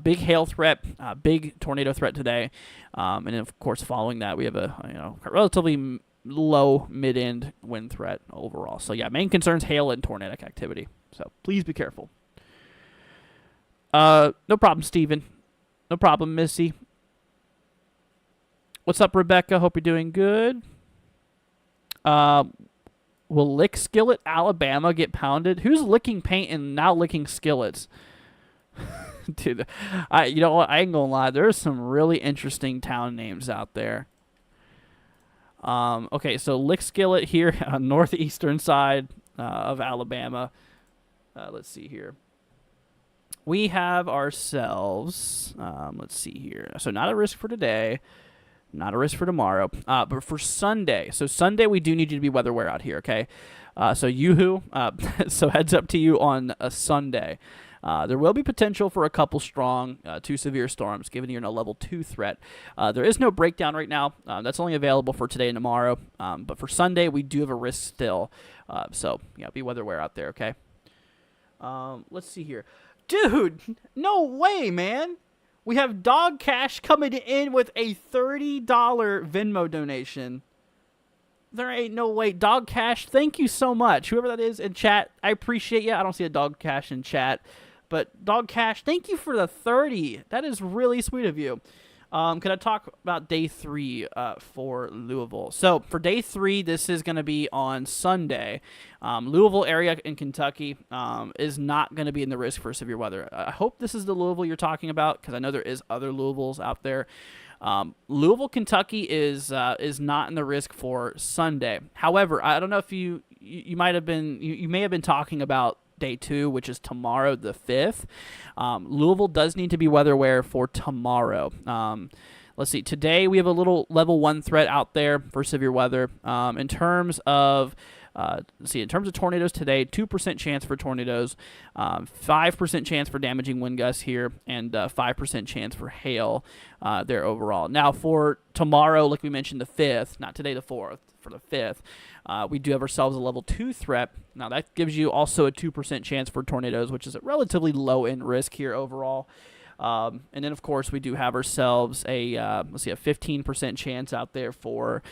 big hail threat, big tornado threat today. And then, of course, following that, we have a relatively low mid-end wind threat overall. So yeah, main concerns hail and tornadic activity. So please be careful. No problem, Steven. No problem, Missy. What's up, Rebecca? Hope you're doing good. Will Lick Skillet, Alabama get pounded? Who's licking paint and now licking skillets? Dude, you know what? I ain't gonna lie. There's some really interesting town names out there. Okay, so Lick Skillet here on northeastern side of Alabama. Let's see here. We have ourselves, let's see here. So not a risk for today, not a risk for tomorrow, but for Sunday. So Sunday we do need you to be weather aware out here, okay? So yoo-hoo, so heads up to you on a Sunday. There will be potential for a couple strong to severe storms, given you're in a level 2 threat. There is no breakdown right now. That's only available for today and tomorrow. But for Sunday, we do have a risk still. So, yeah, be weather aware out there, okay? Let's see here. Dude, no way, man. We have Dog Cash coming in with a $30 Venmo donation. There ain't no way. Dog Cash, thank you so much. Whoever that is in chat, I appreciate you. I don't see a Dog Cash in chat. But Dog Cash, thank you for the 30. That is really sweet of you. Can I talk about day 3 for Louisville? So for day 3, this is going to be on Sunday. Louisville area in Kentucky is not going to be in the risk for severe weather. I hope this is the Louisville you're talking about, because I know there is other Louisvilles out there. Louisville, Kentucky is not in the risk for Sunday. However, I don't know if you may have been talking about day 2, which is tomorrow, the 5th. Louisville does need to be weather aware for tomorrow. Let's see. Today we have a little level 1 threat out there for severe weather. In terms of tornadoes today, 2% chance for tornadoes, 5% chance for damaging wind gusts here, and 5% chance for hail there overall. Now for tomorrow, like we mentioned, the 5th, not today, the 4th, for the 5th, we do have ourselves a level 2 threat. Now that gives you also a 2% chance for tornadoes, which is a relatively low end risk here overall. And then, of course, we do have ourselves a 15% chance out there for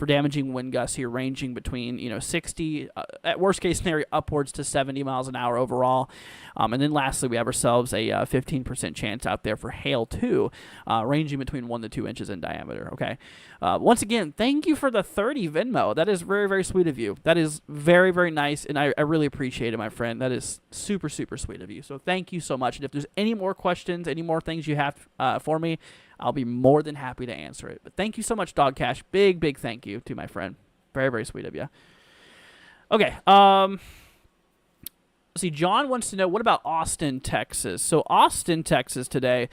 damaging wind gusts here, ranging between 60 at worst case scenario upwards to 70 miles an hour overall. And then lastly, we have ourselves a 15% chance out there for hail too, ranging between 1 to 2 inches in diameter. Okay. Once again, thank you for the 30 Venmo. That is very, very sweet of you. That is very, very nice, and I really appreciate it, my friend. That is super, super sweet of you. So thank you so much. And if there's any more questions, any more things you have for me, I'll be more than happy to answer it. But thank you so much, Dog Cash. Big, big thank you to my friend. Very, very sweet of you. Okay. See, John wants to know, what about Austin, Texas? So Austin, Texas today,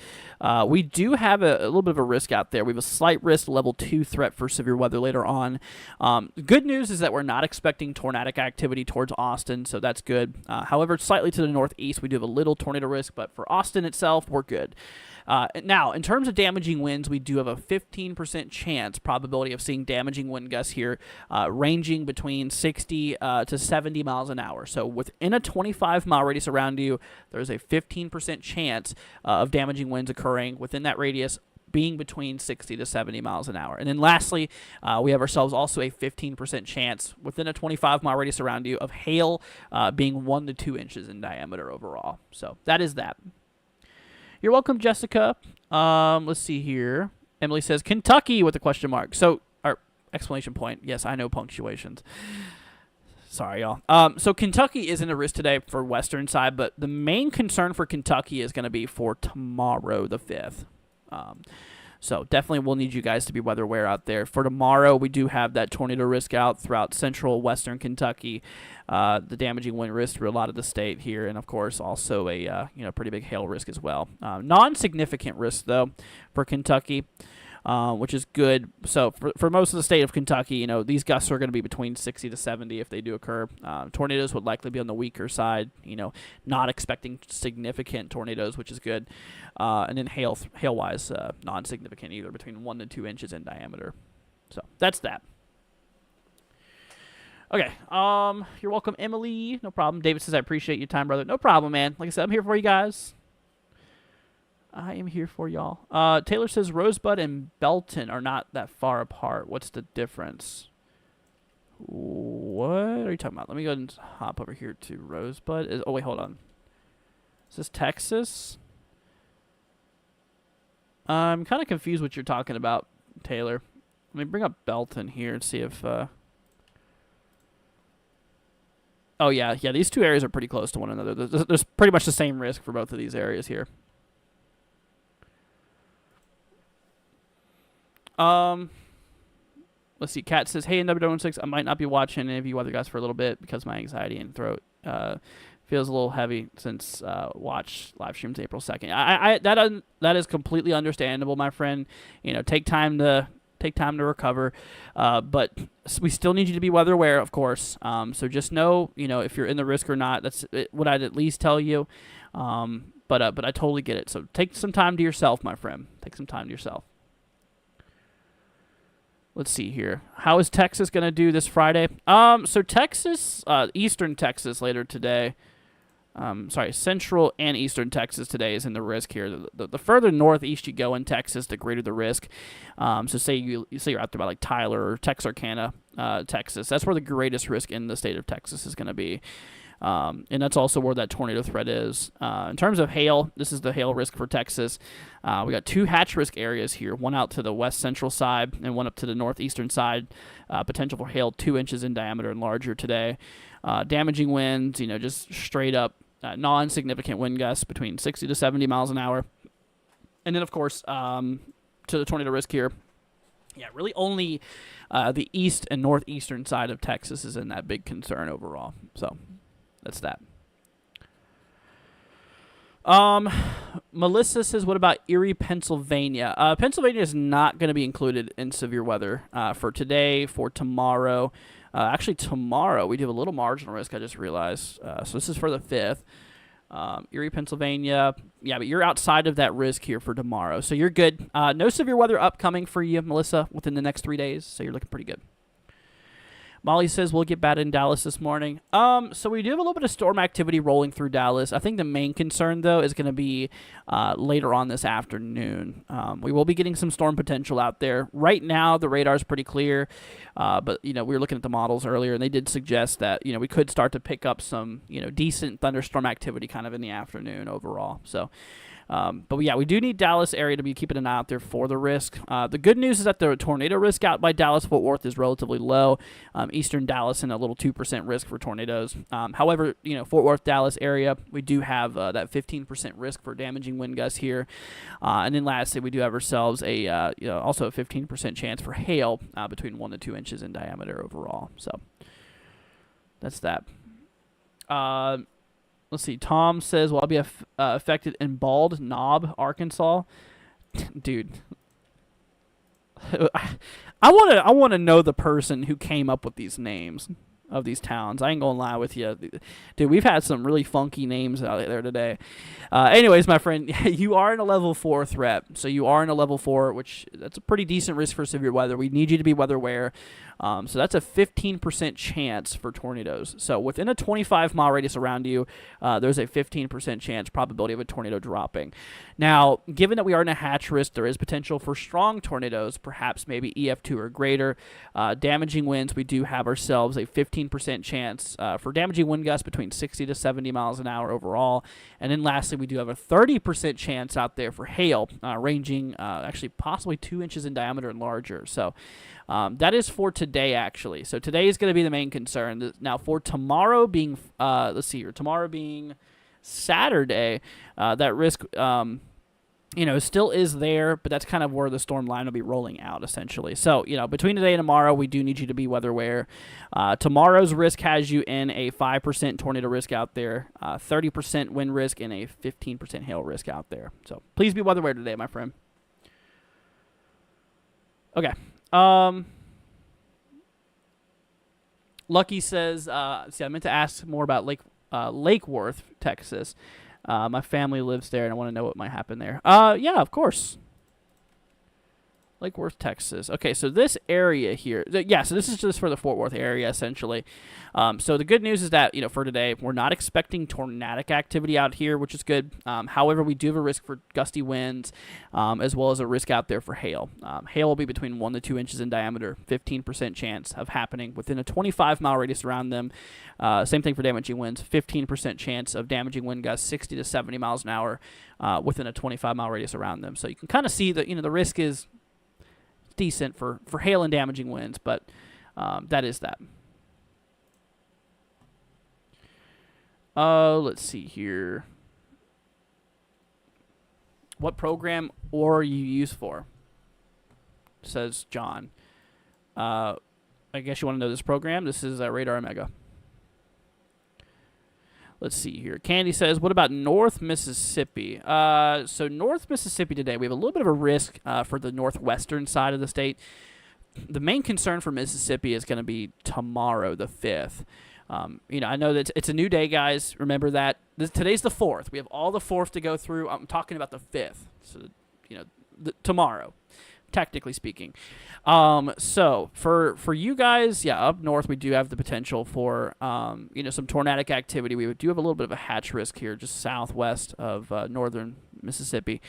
we do have a little bit of a risk out there. We have a slight risk, level 2 threat for severe weather later on. The good news is that we're not expecting tornadic activity towards Austin, so that's good. However, slightly to the northeast, we do have a little tornado risk, but for Austin itself, we're good. Now, in terms of damaging winds, we do have a 15% probability of seeing damaging wind gusts here, ranging between 60 to 70 miles an hour. So within a 25-mile radius around you, there's a 15% chance of damaging winds occurring within that radius, being between 60 to 70 miles an hour. And then lastly, we have ourselves also a 15% chance within a 25-mile radius around you of hail being 1 to 2 inches in diameter overall. So that is that. You're welcome, Jessica. Let's see here. Emily says Kentucky with a question mark. So, or exclamation point. Yes, I know punctuations. Sorry, y'all. So Kentucky is in a risk today for western side, but the main concern for Kentucky is going to be for tomorrow, the 5th. So definitely we'll need you guys to be weather aware out there. For tomorrow, we do have that tornado risk out throughout central western Kentucky, the damaging wind risk through a lot of the state here, and of course also a pretty big hail risk as well. Non-significant risk though for Kentucky, which is good. So for most of the state of Kentucky, these gusts are going to be between 60 to 70 if they do occur. Tornadoes would likely be on the weaker side, not expecting significant tornadoes, which is good. And then hail-wise, non-significant either, between 1 to 2 inches in diameter. So that's that. Okay, you're welcome, Emily. No problem. David says, I appreciate your time, brother. No problem, man. Like I said, I'm here for you guys. I am here for y'all. Taylor says Rosebud and Belton are not that far apart. What's the difference? What are you talking about? Let me go ahead and hop over here to Rosebud. Oh, wait, hold on. Is this Texas? I'm kind of confused what you're talking about, Taylor. Let me bring up Belton here and see if... Oh, yeah, these two areas are pretty close to one another. There's pretty much the same risk for both of these areas here. Let's see. Kat says, hey, NW16, I might not be watching any of you other guys for a little bit because my anxiety and throat feels a little heavy since watch live streams April 2nd. That is completely understandable, my friend. Take time to recover, but we still need you to be weather aware, of course. So just know, if you're in the risk or not. That's what I'd at least tell you. But I totally get it. So take some time to yourself, my friend. Take some time to yourself. Let's see here. How is Texas going to do this Friday? So Texas, eastern Texas later today. Central and eastern Texas today is in the risk here. The further northeast you go in Texas, the greater the risk. So say you're out there by like Tyler or Texarkana, Texas. That's where the greatest risk in the state of Texas is going to be. And that's also where that tornado threat is. In terms of hail, this is the hail risk for Texas. We got 2 hatch risk areas here, one out to the west central side and one up to the northeastern side. Potential for hail 2 inches in diameter and larger today. Damaging winds, just straight up non-significant wind gusts between 60 to 70 miles an hour. And then, of course, to the tornado risk here, really only the east and northeastern side of Texas is in that big concern overall. So that's that. Melissa says, what about Erie, Pennsylvania? Pennsylvania is not going to be included in severe weather for today, for tomorrow. Actually, tomorrow we do have a little marginal risk, I just realized. So this is for the 5th. Erie, Pennsylvania. Yeah, but you're outside of that risk here for tomorrow. So you're good. No severe weather upcoming for you, Melissa, within the next 3 days. So you're looking pretty good. Molly says we'll get bad in Dallas this morning. So we do have a little bit of storm activity rolling through Dallas. I think the main concern, though, is going to be later on this afternoon. We will be getting some storm potential out there. Right now, the radar is pretty clear. But, we were looking at the models earlier, and they did suggest that, we could start to pick up some, decent thunderstorm activity kind of in the afternoon overall. So, but yeah, we do need Dallas area to be keeping an eye out there for the risk. The good news is that the tornado risk out by Dallas-Fort Worth is relatively low. Eastern Dallas and a little 2% risk for tornadoes. However, Fort Worth, Dallas area, we do have that 15% risk for damaging wind gusts here. And then lastly, we do have ourselves also a 15% chance for hail between 1 to 2 inches in diameter overall. So that's that. Let's see. Tom says, "Will I be affected in Bald Knob, Arkansas?" Dude, I want to know the person who came up with these names. of these towns. I ain't gonna lie with you, dude. We've had some really funky names out there today. Anyways, my friend, you are in a level 4 threat, so you are in a level 4, which that's a pretty decent risk for severe weather. We need you to be weather aware. So that's a 15% chance for tornadoes. So within a 25-mile radius around you, there's a 15% chance probability of a tornado dropping. Now, given that we are in a hatch risk, there is potential for strong tornadoes, perhaps maybe EF2 or greater. Damaging winds, we do have ourselves a 15% chance for damaging wind gusts between 60 to 70 miles an hour overall. And then lastly, we do have a 30% chance out there for hail, ranging actually possibly 2 inches in diameter and larger. So that is for today, actually. So today is going to be the main concern. Now, for tomorrow being, let's see here, tomorrow being Saturday, that risk, still is there, but that's kind of where the storm line will be rolling out, essentially. So, between today and tomorrow, we do need you to be weather aware. Tomorrow's risk has you in a 5% tornado risk out there, 30% wind risk, and a 15% hail risk out there. So please be weather aware today, my friend. Okay. Lucky says, I meant to ask more about Lake Worth, Texas. My family lives there, and I want to know what might happen there. Yeah, of course. Lake Worth, Texas. Okay, so this area here, so this is just for the Fort Worth area, essentially. So the good news is that, for today, we're not expecting tornadic activity out here, which is good. However, we do have a risk for gusty winds, as well as a risk out there for hail. Hail will be between 1 to 2 inches in diameter, 15% chance of happening within a 25-mile radius around them. Same thing for damaging winds, 15% chance of damaging wind gusts 60 to 70 miles an hour within a 25-mile radius around them. So you can kind of see that, the risk is decent for hail and damaging winds, but that is that. Let's see here. What program are you used for? Says John. I guess you want to know this program. This is Radar Omega. Let's see here. Candy says, what about North Mississippi? So North Mississippi today, we have a little bit of a risk for the northwestern side of the state. The main concern for Mississippi is going to be tomorrow, the 5th. I know that it's a new day, guys. Remember that. Today's the 4th. We have all the 4th to go through. I'm talking about the 5th. So, tomorrow, technically speaking. So for you guys, up north, we do have the potential for, some tornadic activity. We do have a little bit of a hatch risk here, just southwest of northern Mississippi.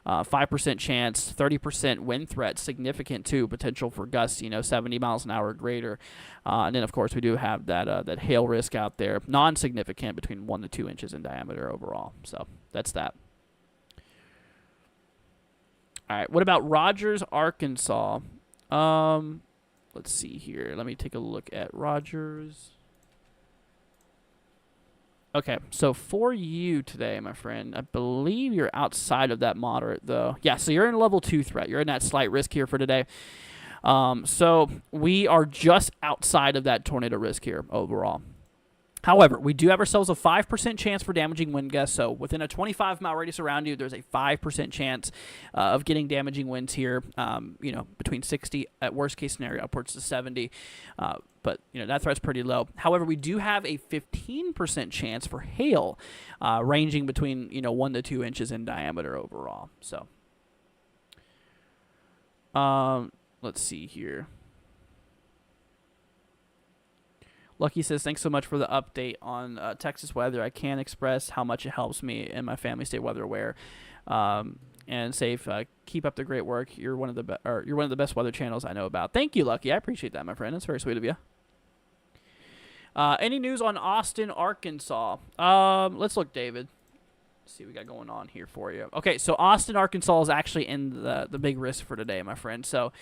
5% chance, 30% wind threat, significant too, potential for gusts, 70 miles an hour or greater. And then, of course, we do have that hail risk out there, non-significant, between 1 to 2 inches in diameter overall. So that's that. All right, what about Rogers, Arkansas? Let's see here. Let me take a look at Rogers. Okay, so for you today, my friend, I believe you're outside of that moderate, though. Yeah, so you're in a level 2 threat. You're in that slight risk here for today. So we are just outside of that tornado risk here overall. However, we do have ourselves a 5% chance for damaging wind gusts. So within a 25-mile radius around you, there's a 5% chance of getting damaging winds here, between 60 at worst case scenario upwards to 70. But, that threat's pretty low. However, we do have a 15% chance for hail, ranging between, 1 to 2 inches in diameter overall. So, let's see here. Lucky says, thanks so much for the update on Texas weather. I can't express how much it helps me and my family stay weather aware and safe. Keep up the great work. You're one of the best weather channels I know about. Thank you, Lucky. I appreciate that, my friend. That's very sweet of you. Any news on Austin, Arkansas? Let's look, David. Let's see what we got going on here for you. Okay, so Austin, Arkansas is actually in the big risk for today, my friend. So,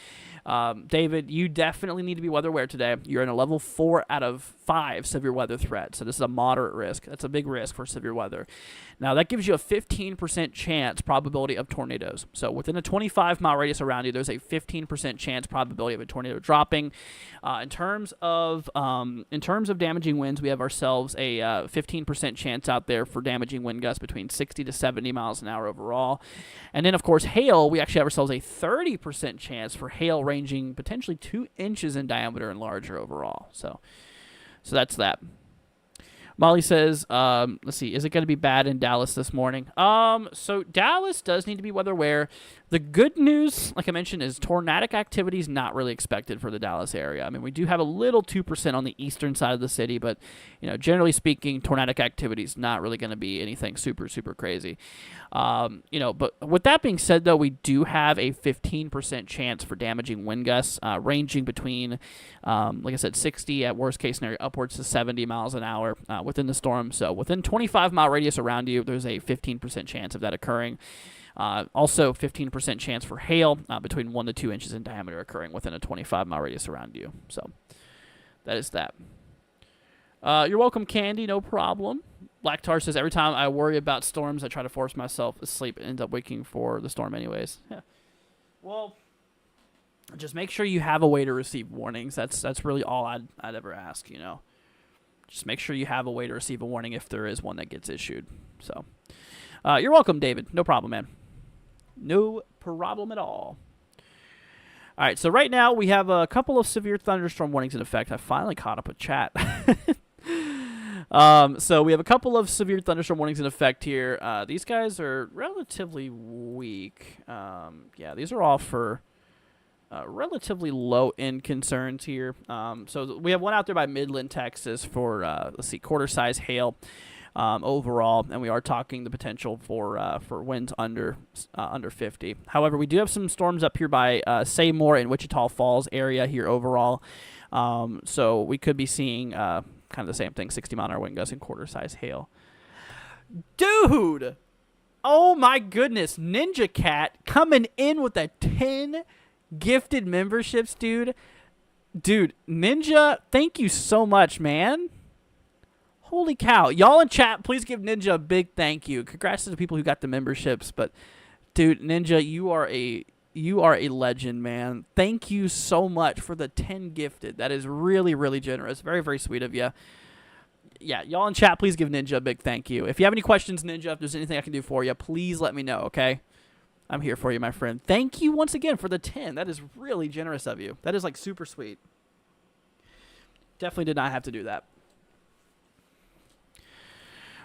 David, you definitely need to be weather aware today. You're in a level 4 out of 5 severe weather threat. So this is a moderate risk. That's a big risk for severe weather. Now, that gives you a 15% chance probability of tornadoes. So within a 25-mile radius around you, there's a 15% chance probability of a tornado dropping. In terms of damaging winds, we have ourselves a 15% chance out there for damaging wind gusts between 60 to 70 miles an hour overall. And then, of course, hail, we actually have ourselves a 30% chance for hail ranging potentially 2 inches in diameter and larger overall. So So that's that. Molly says, let's see, is it going to be bad in Dallas this morning? So Dallas does need to be weather aware. The good news, like I mentioned, is tornadic activity is not really expected for the Dallas area. I mean, we do have a little 2% on the eastern side of the city, but, generally speaking, tornadic activity is not really going to be anything super, super crazy. But with that being said, though, we do have a 15% chance for damaging wind gusts, ranging between, like I said, 60 at worst case scenario, upwards to 70 miles an hour within the storm. So within 25-mile radius around you, there's a 15% chance of that occurring. Also, 15% chance for hail between 1 to 2 inches in diameter occurring within a 25-mile radius around you. So that is that. You're welcome, Candy. No problem. Black Tar says, every time I worry about storms, I try to force myself to sleep and end up waking for the storm anyways. Yeah. Well, just make sure you have a way to receive warnings. That's really all I'd ever ask, Just make sure you have a way to receive a warning if there is one that gets issued. So, you're welcome, David. No problem, man. No problem at all. All right, so right now we have a couple of severe thunderstorm warnings in effect. I finally caught up with chat. So we have a couple of severe thunderstorm warnings in effect here. These guys are relatively weak. Yeah, these are all for relatively low-end concerns here. So we have one out there by Midland, Texas for, let's see, quarter-size hail. Overall, and we are talking the potential for winds under 50. However, we do have some storms up here by Seymour and Wichita Falls area here overall. So we could be seeing kind of the same thing, 60-mile-an-hour wind gusts and quarter-size hail. Dude! Oh my goodness, Ninja Cat coming in with a 10 gifted memberships, dude. Dude, Ninja, thank you so much, man. Holy cow. Y'all in chat, please give Ninja a big thank you. Congrats to the people who got the memberships. But, dude, Ninja, you are a legend, man. Thank you so much for the 10 gifted. That is really, really generous. Very, very sweet of you. Yeah, y'all in chat, please give Ninja a big thank you. If you have any questions, Ninja, if there's anything I can do for you, please let me know, okay? I'm here for you, my friend. Thank you once again for the 10. That is really generous of you. That is, like, super sweet. Definitely did not have to do that.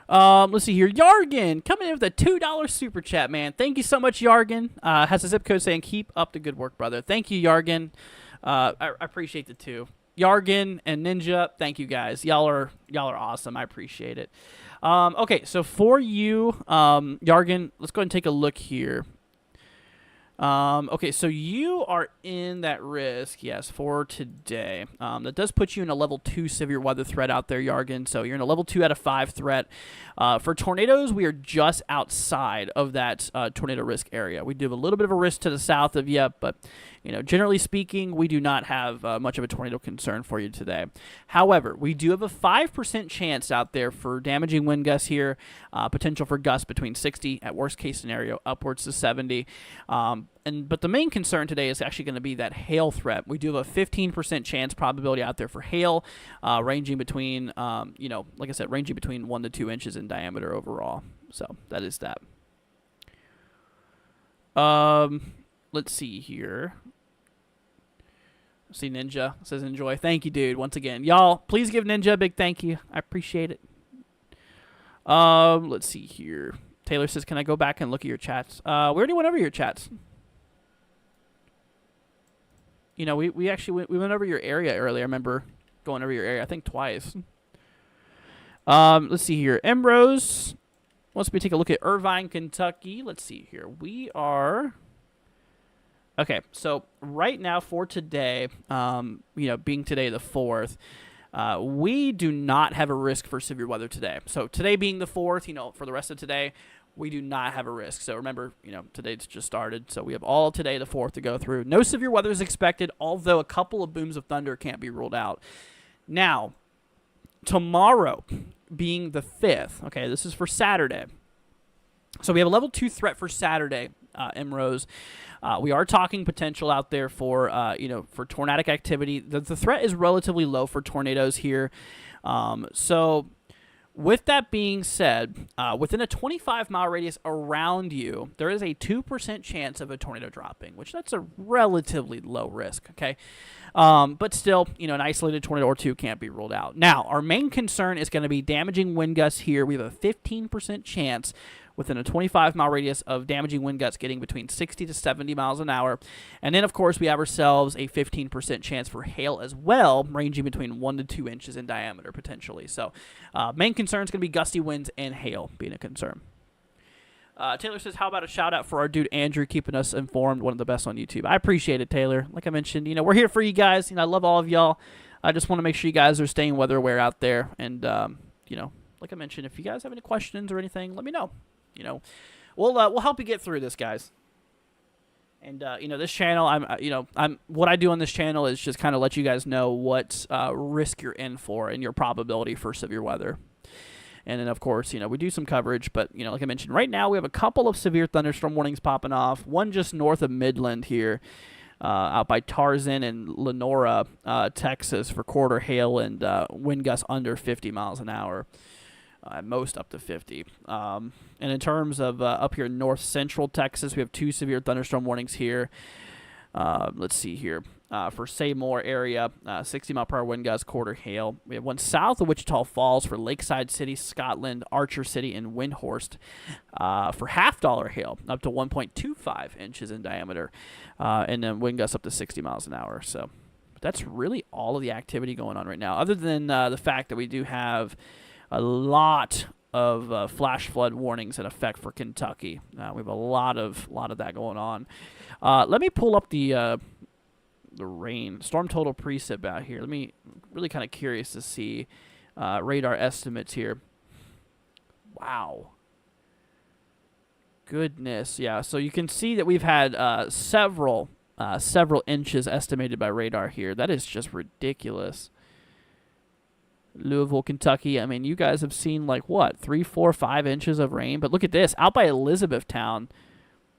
Let's see here. Yargan coming in with a $2 super chat, man. Thank you so much, Yargan. Has a zip code saying, keep up the good work, brother. Thank you, Yargan. I appreciate the 2. Yargan and Ninja, thank you guys. Y'all are awesome. I appreciate it. Okay, so for you, Yargan, let's go ahead and take a look here. Okay, so you are in that risk, yes, for today. That does put you in a level 2 severe weather threat out there, Yargan. So you're in a level 2 out of 5 threat. For tornadoes, we are just outside of that tornado risk area. We do have a little bit of a risk to the south of you, but generally speaking, we do not have much of a tornado concern for you today. However, we do have a 5% chance out there for damaging wind gusts here, potential for gusts between 60 at worst case scenario, upwards to 70. But the main concern today is actually going to be that hail threat. We do have a 15% chance probability out there for hail, ranging between, like I said, ranging between 1 to 2 inches in diameter overall. So that is that. Let's see here. See, Ninja says enjoy. Thank you, dude. Once again, y'all, please give Ninja a big thank you. I appreciate it. Let's see here. Taylor says, can I go back and look at your chats? We already went over your chats. We actually went over your area earlier. I remember going over your area, I think twice. Let's see here. Emrose wants me to take a look at Irvine, Kentucky. Let's see here. We are... Okay, so right now for today, being today the 4th, we do not have a risk for severe weather today. So today being the 4th, for the rest of today, we do not have a risk. So remember, today's just started. So we have all today the 4th to go through. No severe weather is expected, although a couple of booms of thunder can't be ruled out. Now, tomorrow being the 5th, okay, this is for Saturday. So we have a level 2 threat for Saturday, Emrose. We are talking potential out there for, for tornadic activity. The threat is relatively low for tornadoes here. So With that being said, within a 25-mile radius around you, there is a 2% chance of a tornado dropping, which that's a relatively low risk, okay? But still, an isolated tornado or two can't be ruled out. Now, our main concern is going to be damaging wind gusts here. We have a 15% chance within a 25-mile radius of damaging wind gusts getting between 60 to 70 miles an hour. And then, of course, we have ourselves a 15% chance for hail as well, ranging between 1 to 2 inches in diameter, potentially. So, main concern is going to be gusty winds and hail being a concern. Taylor says, how about a shout-out for our dude Andrew keeping us informed, one of the best on YouTube. I appreciate it, Taylor. Like I mentioned, we're here for you guys. I love all of y'all. I just want to make sure you guys are staying weather aware out there. And, like I mentioned, if you guys have any questions or anything, let me know. We'll help you get through this, guys. And, this channel, what I do on this channel is just kind of let you guys know what risk you're in for and your probability for severe weather. And then, of course, we do some coverage. But, like I mentioned, right now we have a couple of severe thunderstorm warnings popping off. One just north of Midland here, out by Tarzan and Lenora, Texas, for quarter hail and wind gusts under 50 miles an hour. At most up to 50. And in terms of up here in north central Texas, we have 2 severe thunderstorm warnings here. Let's see here. For Seymour area, 60-mile-per-hour wind gusts, quarter hail. We have one south of Wichita Falls for Lakeside City, Scotland, Archer City, and Windhorst for half-dollar hail, up to 1.25 inches in diameter, and then wind gusts up to 60 miles an hour. So that's really all of the activity going on right now, other than the fact that we do have a lot of flash flood warnings in effect for Kentucky. We have a lot of that going on. Let me pull up the rain storm total precip out here. Really kind of curious to see radar estimates here. Wow. Goodness, yeah. So you can see that we've had several inches estimated by radar here. That is just ridiculous. Louisville, Kentucky. I mean, you guys have seen 3, 4, 5 inches of rain. But look at this. Out by Elizabethtown,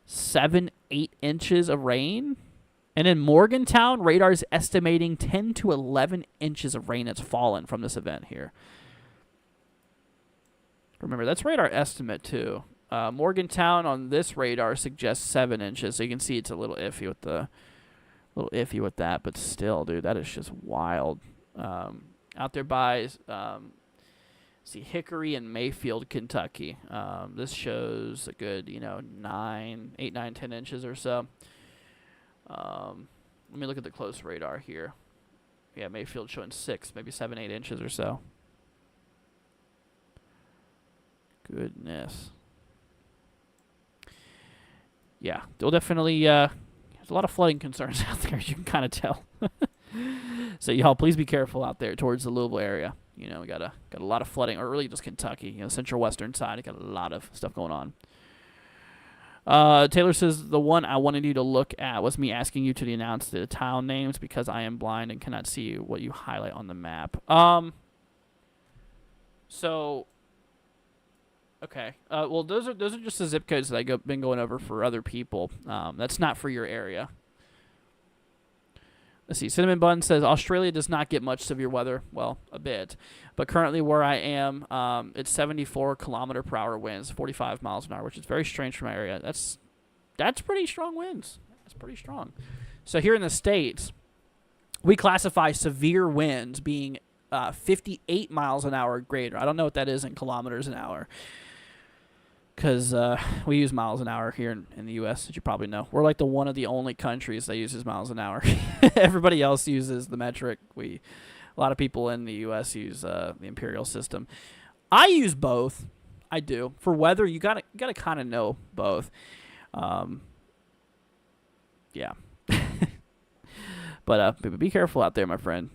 7, 8 inches of rain. And in Morgantown, radar is estimating 10 to 11 inches of rain that's fallen from this event here. Remember, that's radar estimate, too. Morgantown on this radar suggests 7 inches. So you can see it's a little iffy with that. But still, dude, that is just wild. Out there by, Hickory and Mayfield, Kentucky. This shows a good, 8, 9, 10 inches or so. Let me look at the close radar here. Yeah, Mayfield showing 6, maybe 7, 8 inches or so. Goodness. Yeah, they'll definitely, there's a lot of flooding concerns out there, as you can kind of tell. So y'all, please be careful out there towards the Louisville area. We got a lot of flooding, or really just Kentucky. Central western side, it got a lot of stuff going on. Taylor says the one I wanted you to look at was me asking you to announce the town names because I am blind and cannot see what you highlight on the map. So. Okay. Well, those are just the zip codes that I've been going over for other people. That's not for your area. Let's see. Cinnamon Bun says Australia does not get much severe weather. Well, a bit. But currently where I am, it's 74 km/h winds, 45 miles an hour, which is very strange for my area. That's pretty strong winds. That's pretty strong. So here in the States, we classify severe winds being 58 miles an hour or greater. I don't know what that is in kilometers an hour, because we use miles an hour here in the U.S., as you probably know. We're like one of the only countries that uses miles an hour. Everybody else uses the metric. A lot of people in the U.S. use the imperial system. I use both. I do. For weather, you gotta kind of know both. Yeah. But be careful out there, my friend.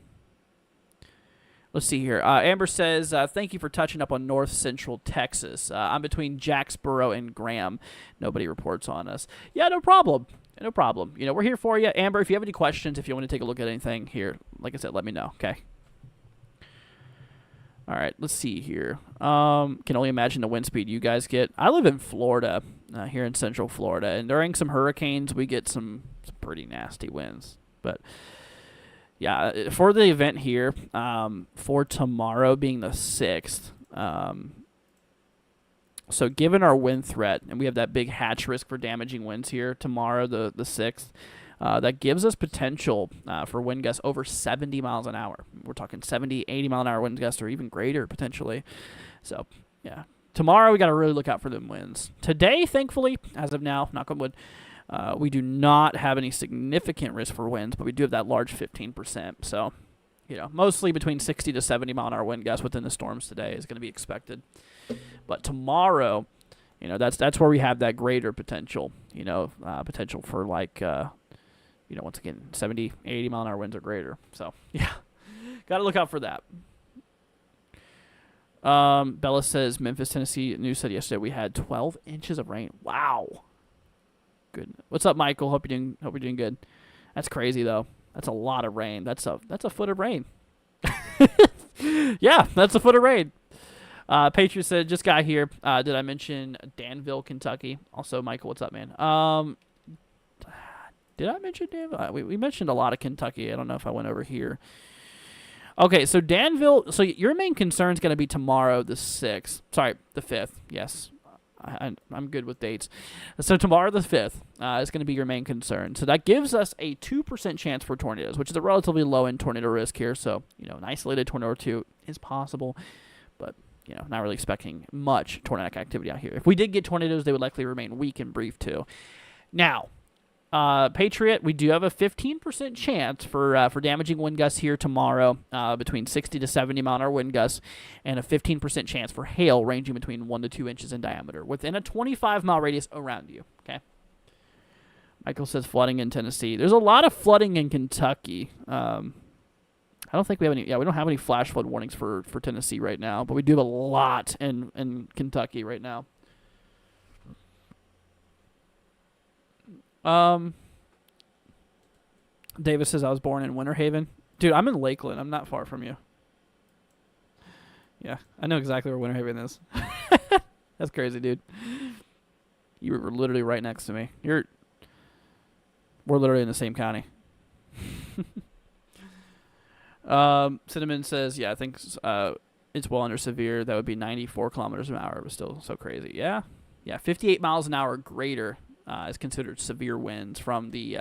Let's see here. Amber says, thank you for touching up on north central Texas. I'm between Jacksboro and Graham. Nobody reports on us. Yeah, no problem. No problem. We're here for you. Amber, if you have any questions, if you want to take a look at anything here, like I said, let me know, okay? All right, let's see here. Can only imagine the wind speed you guys get. I live in Florida, here in central Florida, and during some hurricanes, we get some pretty nasty winds. But yeah, for the event here, for tomorrow being the 6th, So given our wind threat, and we have that big hatch risk for damaging winds here tomorrow, the 6th, that gives us potential for wind gusts over 70 miles an hour. We're talking 70, 80 mile an hour wind gusts or even greater potentially. So, yeah. Tomorrow we got to really look out for them winds. Today, thankfully, as of now, knock on wood, we do not have any significant risk for winds, but we do have that large 15%. So, mostly between 60 to 70 mile an hour wind gusts within the storms today is going to be expected. But tomorrow, that's where we have that greater potential, potential for once again, 70, 80 mile an hour winds or greater. So, yeah, got to look out for that. Bella says Memphis, Tennessee news said yesterday we had 12 inches of rain. Wow. Good. What's up, Michael? Hope you're doing good. That's crazy though. That's a lot of rain. That's a foot of rain. Yeah, that's a foot of rain. Patriot said, just got here. Did I mention Danville, Kentucky? Also, Michael, what's up, man? Did I mention Danville? We mentioned a lot of Kentucky. I don't know if I went over here. Okay, so Danville. So your main concern is going to be tomorrow, the 6th. Sorry, the 5th. Yes, I'm good with dates. So tomorrow, the 5th, is going to be your main concern. So that gives us a 2% chance for tornadoes, which is a relatively low-end tornado risk here. So, an isolated tornado or two is possible, but not really expecting much tornadic activity out here. If we did get tornadoes, they would likely remain weak and brief too. Now, Patriot, we do have a 15% chance for damaging wind gusts here tomorrow, between 60 to 70 mile an hour wind gusts, and a 15% chance for hail ranging between 1 to 2 inches in diameter within a 25-mile radius around you. Okay. Michael says flooding in Tennessee. There's a lot of flooding in Kentucky. I don't think we have any. Yeah, we don't have any flash flood warnings for Tennessee right now, but we do have a lot in Kentucky right now. Davis says I was born in Winter Haven. Dude, I'm in Lakeland. I'm not far from you. Yeah, I know exactly where Winter Haven is. That's crazy, dude. You were literally right next to me. We're literally in the same county. Cinnamon says, yeah, I think it's well under severe. That would be 94 kilometers an hour. It was still so crazy. Yeah, 58 miles an hour or greater is considered severe winds from the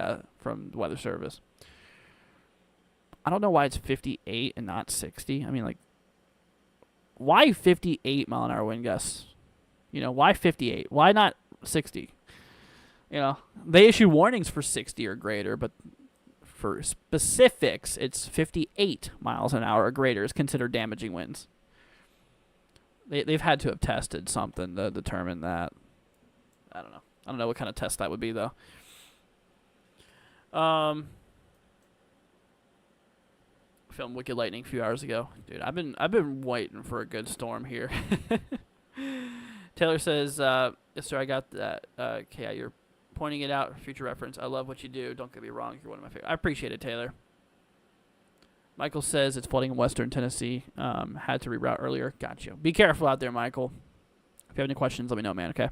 Weather Service. I don't know why it's 58 and not 60. I mean, why 58 mile an hour wind gusts? Why 58? Why not 60? They issue warnings for 60 or greater, but for specifics, it's 58 miles an hour or greater is considered damaging winds. They've had to have tested something to determine that. I don't know. I don't know what kind of test that would be, though. Filmed Wicked Lightning a few hours ago. Dude, I've been waiting for a good storm here. Taylor says, yes, sir, I got that. Okay, you're pointing it out for future reference. I love what you do. Don't get me wrong. You're one of my favorite. I appreciate it, Taylor. Michael says it's flooding in western Tennessee. Had to reroute earlier. Got you. Be careful out there, Michael. If you have any questions, let me know, man, okay?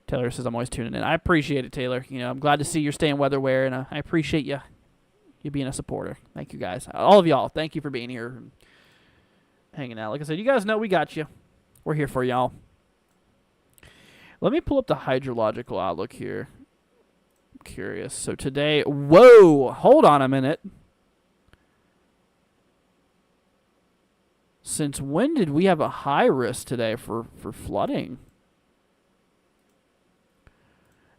Taylor says I'm always tuning in. I appreciate it, Taylor. I'm glad to see you're staying weather aware, and I appreciate you being a supporter. Thank you, guys. All of y'all, thank you for being here and hanging out. Like I said, you guys know we got you. We're here for y'all. Let me pull up the hydrological outlook here. I'm curious. So today, whoa, hold on a minute. Since when did we have a high risk today for flooding?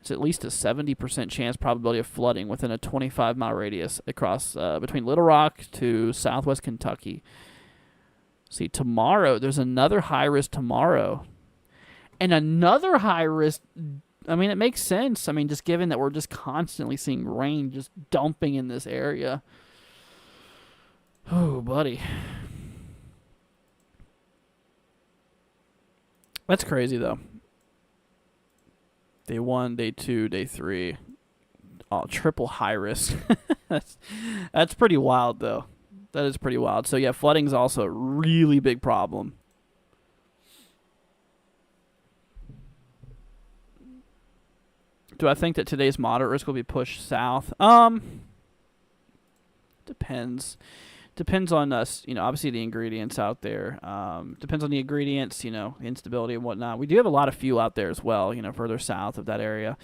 It's at least a 70% chance probability of flooding within a 25-mile radius across between Little Rock to southwest Kentucky. See, tomorrow, there's another high risk tomorrow. And another high risk, I mean, it makes sense. I mean, just given that we're just constantly seeing rain just dumping in this area. Oh, buddy. That's crazy, though. Day 1, day 2, day 3. Oh, triple high risk. That's pretty wild, though. That is pretty wild. So, yeah, flooding's also a really big problem. Do I think that today's moderate risk will be pushed south? Depends. depends on us, obviously the ingredients out there. Depends on the ingredients, instability and whatnot. We do have a lot of fuel out there as well, further south of that area.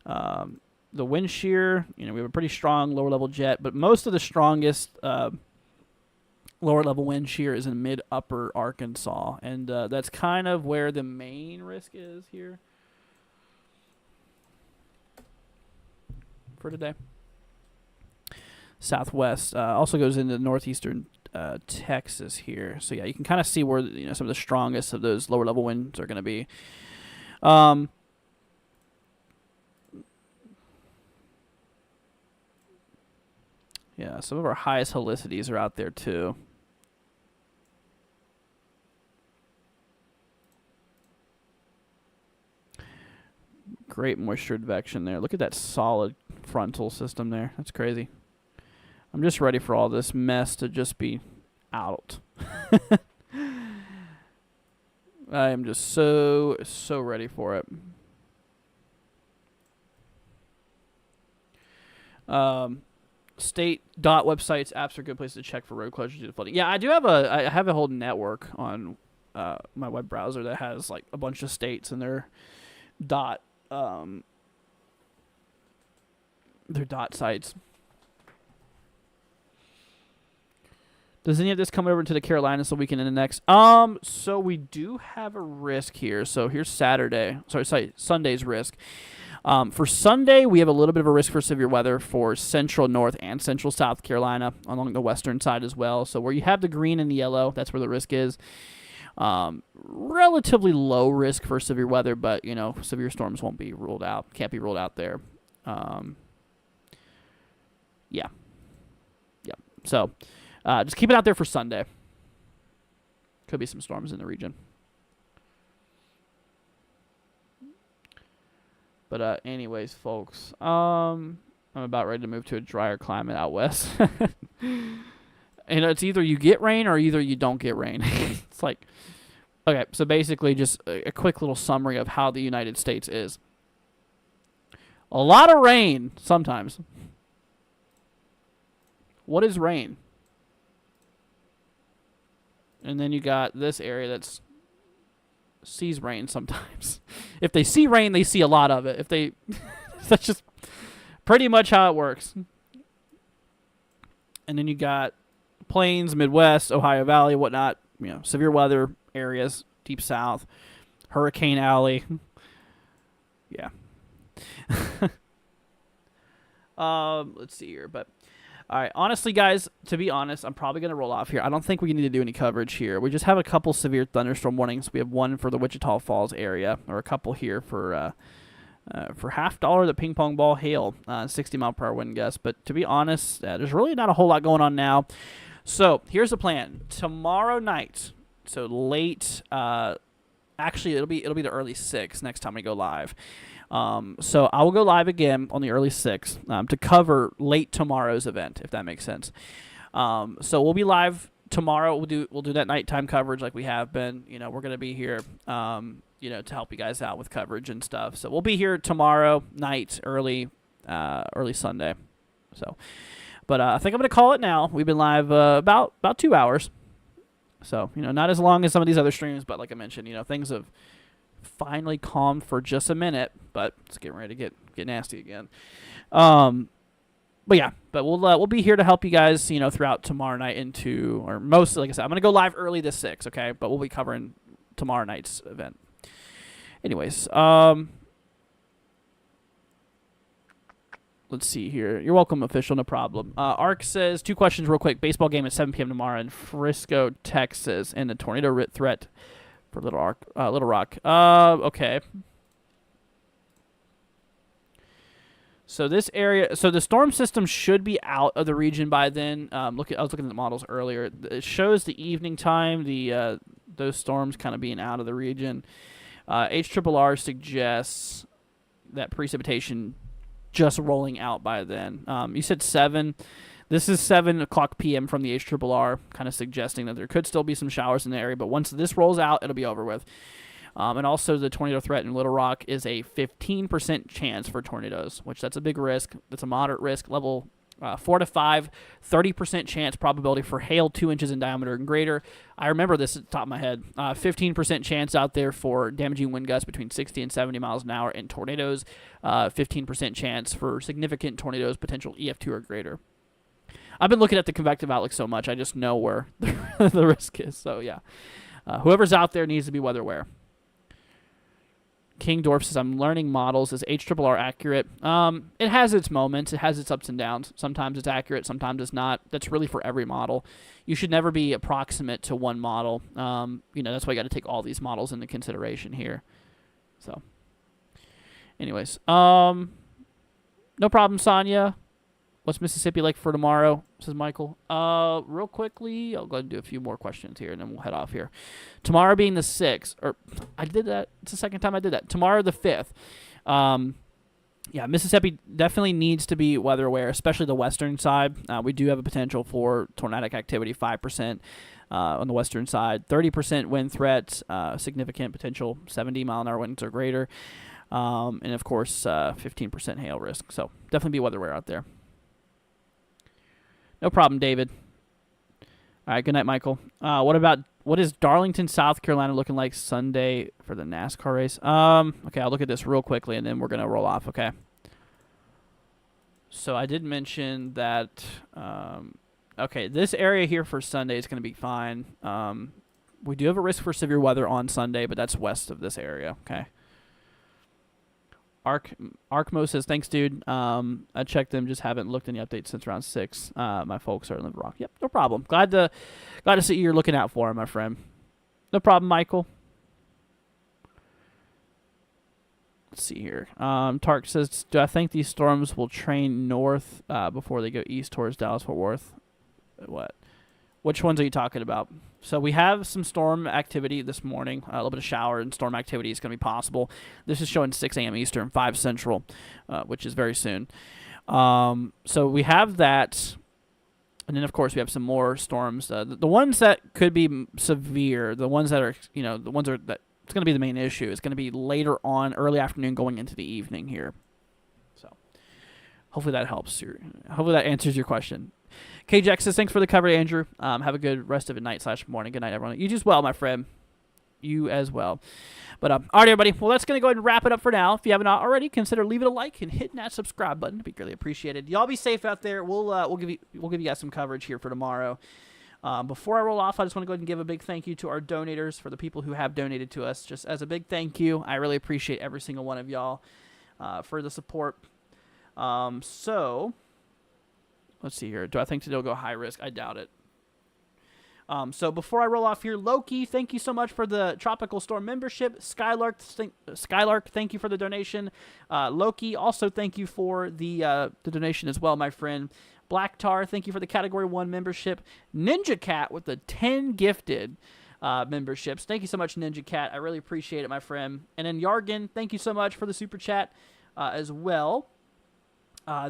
The wind shear, we have a pretty strong lower level jet, but most of the strongest lower level wind shear is in mid-upper Arkansas, and that's kind of where the main risk is here for today. Southwest also goes into northeastern Texas here, so yeah, you can kind of see where some of the strongest of those lower level winds are going to be. Yeah, some of our highest helicities are out there too. Great moisture advection there. Look at that solid frontal system there. That's crazy. I'm just ready for all this mess to just be out. I am just so ready for it. State websites, apps are a good place to check for road closures due to flooding. Yeah, I have a whole network on my web browser that has like a bunch of states and their dot sites. Does any of this come over to the Carolinas so we can index? So we do have a risk here. So here's Sunday's risk. For Sunday, we have a little bit of a risk for severe weather for central North and central South Carolina along the western side as well. So where you have the green and the yellow, that's where the risk is. Relatively low risk for severe weather, but, severe storms won't be ruled out. Can't be ruled out there. Yeah. So just keep it out there for Sunday. Could be some storms in the region. But anyways, folks, I'm about ready to move to a drier climate out west. It's either you get rain or either you don't get rain. It's like, okay, so basically just a quick little summary of how the United States is. A lot of rain sometimes. What is rain? And then you got this area that's sees rain sometimes. If they see rain, they see a lot of it. That's just pretty much how it works. And then you got plains, Midwest, Ohio Valley, whatnot, severe weather areas, deep south, Hurricane Alley. Yeah. Let's see here, but all right, honestly, guys, to be honest, I'm probably going to roll off here. I don't think we need to do any coverage here. We just have a couple severe thunderstorm warnings. We have one for the Wichita Falls area, or a couple here for $50 the ping pong ball hail, 60-mile-per-hour wind gust. But to be honest, there's really not a whole lot going on now. So here's the plan. Tomorrow night, so late, actually it'll be the early 6 next time we go live. So I will go live again on the early 6 to cover late tomorrow's event, if that makes sense. So we'll be live tomorrow. We'll do that nighttime coverage like we have been. We're gonna be here, to help you guys out with coverage and stuff. So we'll be here tomorrow night, early Sunday. So, but I think I'm gonna call it now. We've been live about 2 hours. So not as long as some of these other streams, but like I mentioned, things have finally calmed for just a minute, but it's getting ready to get nasty again. But we'll be here to help you guys, throughout tomorrow night or mostly, like I said, I'm gonna go live early this 6, okay? But we'll be covering tomorrow night's event. Anyways, let's see here. You're welcome, official, no problem. Ark says 2 questions real quick. Baseball game at 7 p.m. tomorrow in Frisco, Texas, and the tornado threat for Little Rock. Okay. So this area, so the storm system should be out of the region by then. I was looking at the models earlier. It shows the evening time, those storms kind of being out of the region. HRRR suggests that precipitation just rolling out by then. You said 7. This is 7 o'clock p.m. from the HRRR, kind of suggesting that there could still be some showers in the area, but once this rolls out, it'll be over with. And also the tornado threat in Little Rock is a 15% chance for tornadoes, which that's a big risk. That's a moderate risk, level 4 to 5, 30% chance probability for hail 2 inches in diameter and greater. I remember this at the top of my head. 15% chance out there for damaging wind gusts between 60 and 70 miles an hour and tornadoes. 15% chance for significant tornadoes, potential EF2 or greater. I've been looking at the convective outlook so much, I just know where the risk is. So, yeah. Whoever's out there needs to be weather aware. King Dorf says, I'm learning models. Is HRRR accurate? It has its moments. It has its ups and downs. Sometimes it's accurate. Sometimes it's not. That's really for every model. You should never be approximate to one model. That's why you got to take all these models into consideration here. So, anyways. No problem, Sonia. What's Mississippi like for tomorrow? Says Michael. Real quickly, I'll go ahead and do a few more questions here, and then we'll head off here. Tomorrow being the 6th, or I did that. It's the second time I did that. Tomorrow the 5th. Mississippi definitely needs to be weather aware, especially the western side. We do have a potential for tornadic activity, 5% on the western side, 30% wind threats, significant potential 70-mile-an-hour winds or greater, and of course 15% hail risk. So definitely be weather aware out there. No problem, David. All right, good night, Michael. What is Darlington, South Carolina looking like Sunday for the NASCAR race? Okay, I'll look at this real quickly, and then we're going to roll off, okay? So I did mention that, this area here for Sunday is going to be fine. We do have a risk for severe weather on Sunday, but that's west of this area, okay? Arkmo says, thanks, dude. I checked them, just haven't looked any updates since around 6. My folks are in Little Rock. Yep, no problem. Glad to see you're looking out for him, my friend. No problem, Michael. Let's see here. Tark says, do I think these storms will train north before they go east towards Dallas-Fort Worth? What? Which ones are you talking about? So we have some storm activity this morning. A little bit of shower and storm activity is going to be possible. This is showing 6 a.m. Eastern, 5 Central, which is very soon. So we have that. And then, of course, we have some more storms. The ones that could be severe, the ones that are, that it's going to be the main issue. It's going to be later on, early afternoon, going into the evening here. So hopefully that helps. Hopefully that answers your question. KJX says, thanks for the cover, Andrew. Have a good rest of the night/morning. Good night, everyone. You as well, my friend. You as well. But, all right, everybody. Well, that's going to go ahead and wrap it up for now. If you haven't already, consider leaving a like and hitting that subscribe button. It'd be greatly appreciated. Y'all be safe out there. We'll give you guys some coverage here for tomorrow. Before I roll off, I just want to go ahead and give a big thank you to our donators, for the people who have donated to us. Just as a big thank you, I really appreciate every single one of y'all for the support. So let's see here. Do I think today will go high risk? I doubt it. So before I roll off here, Loki, thank you so much for the Tropical Storm membership. Skylark, thank you for the donation. Loki, also thank you for the donation as well, my friend. Black Tar, thank you for the Category 1 membership. Ninja Cat with the 10 gifted memberships. Thank you so much, Ninja Cat. I really appreciate it, my friend. And then Yargan, thank you so much for the super chat as well.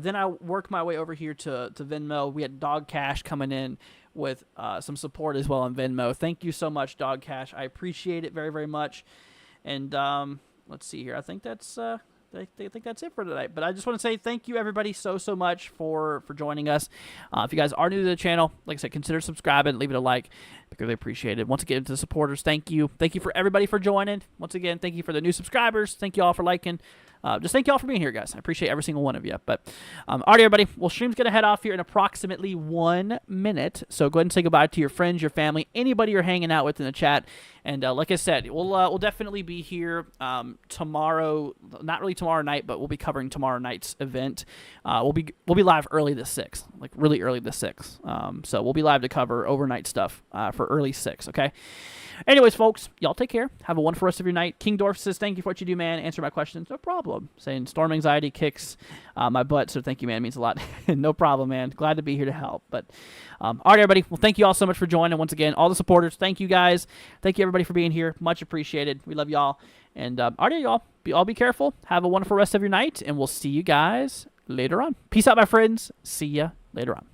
Then I work my way over here to Venmo. We had Dog Cash coming in with some support as well on Venmo. Thank you so much, Dog Cash. I appreciate it very, very much. And let's see here. I think that's it for tonight. But I just want to say thank you, everybody, so much for joining us. If you guys are new to the channel, like I said, consider subscribing, leave it a like. Because I appreciate it. Once again, to the supporters, thank you. Thank you for everybody for joining. Once again, thank you for the new subscribers. Thank you all for liking. Just thank you all for being here, guys. I appreciate every single one of you. But, all right, everybody. Well, stream's going to head off here in approximately 1 minute. So go ahead and say goodbye to your friends, your family, anybody you're hanging out with in the chat. And like I said, we'll definitely be here tomorrow. Not really tomorrow night, but we'll be covering tomorrow night's event. We'll be live early the 6th, like really early the 6th. So we'll be live to cover overnight stuff for early 6, okay? Anyways, folks, y'all take care. Have a wonderful rest of your night. King Dorf says, thank you for what you do, man. Answer my questions. No problem. Saying storm anxiety kicks my butt, so thank you, man. It means a lot. No problem, man. Glad to be here to help. But, all right, everybody. Well, thank you all so much for joining. Once again, all the supporters, thank you, guys. Thank you, everybody, for being here. Much appreciated. We love y'all. And, all right, y'all. All be careful. Have a wonderful rest of your night, and we'll see you guys later on. Peace out, my friends. See ya later on.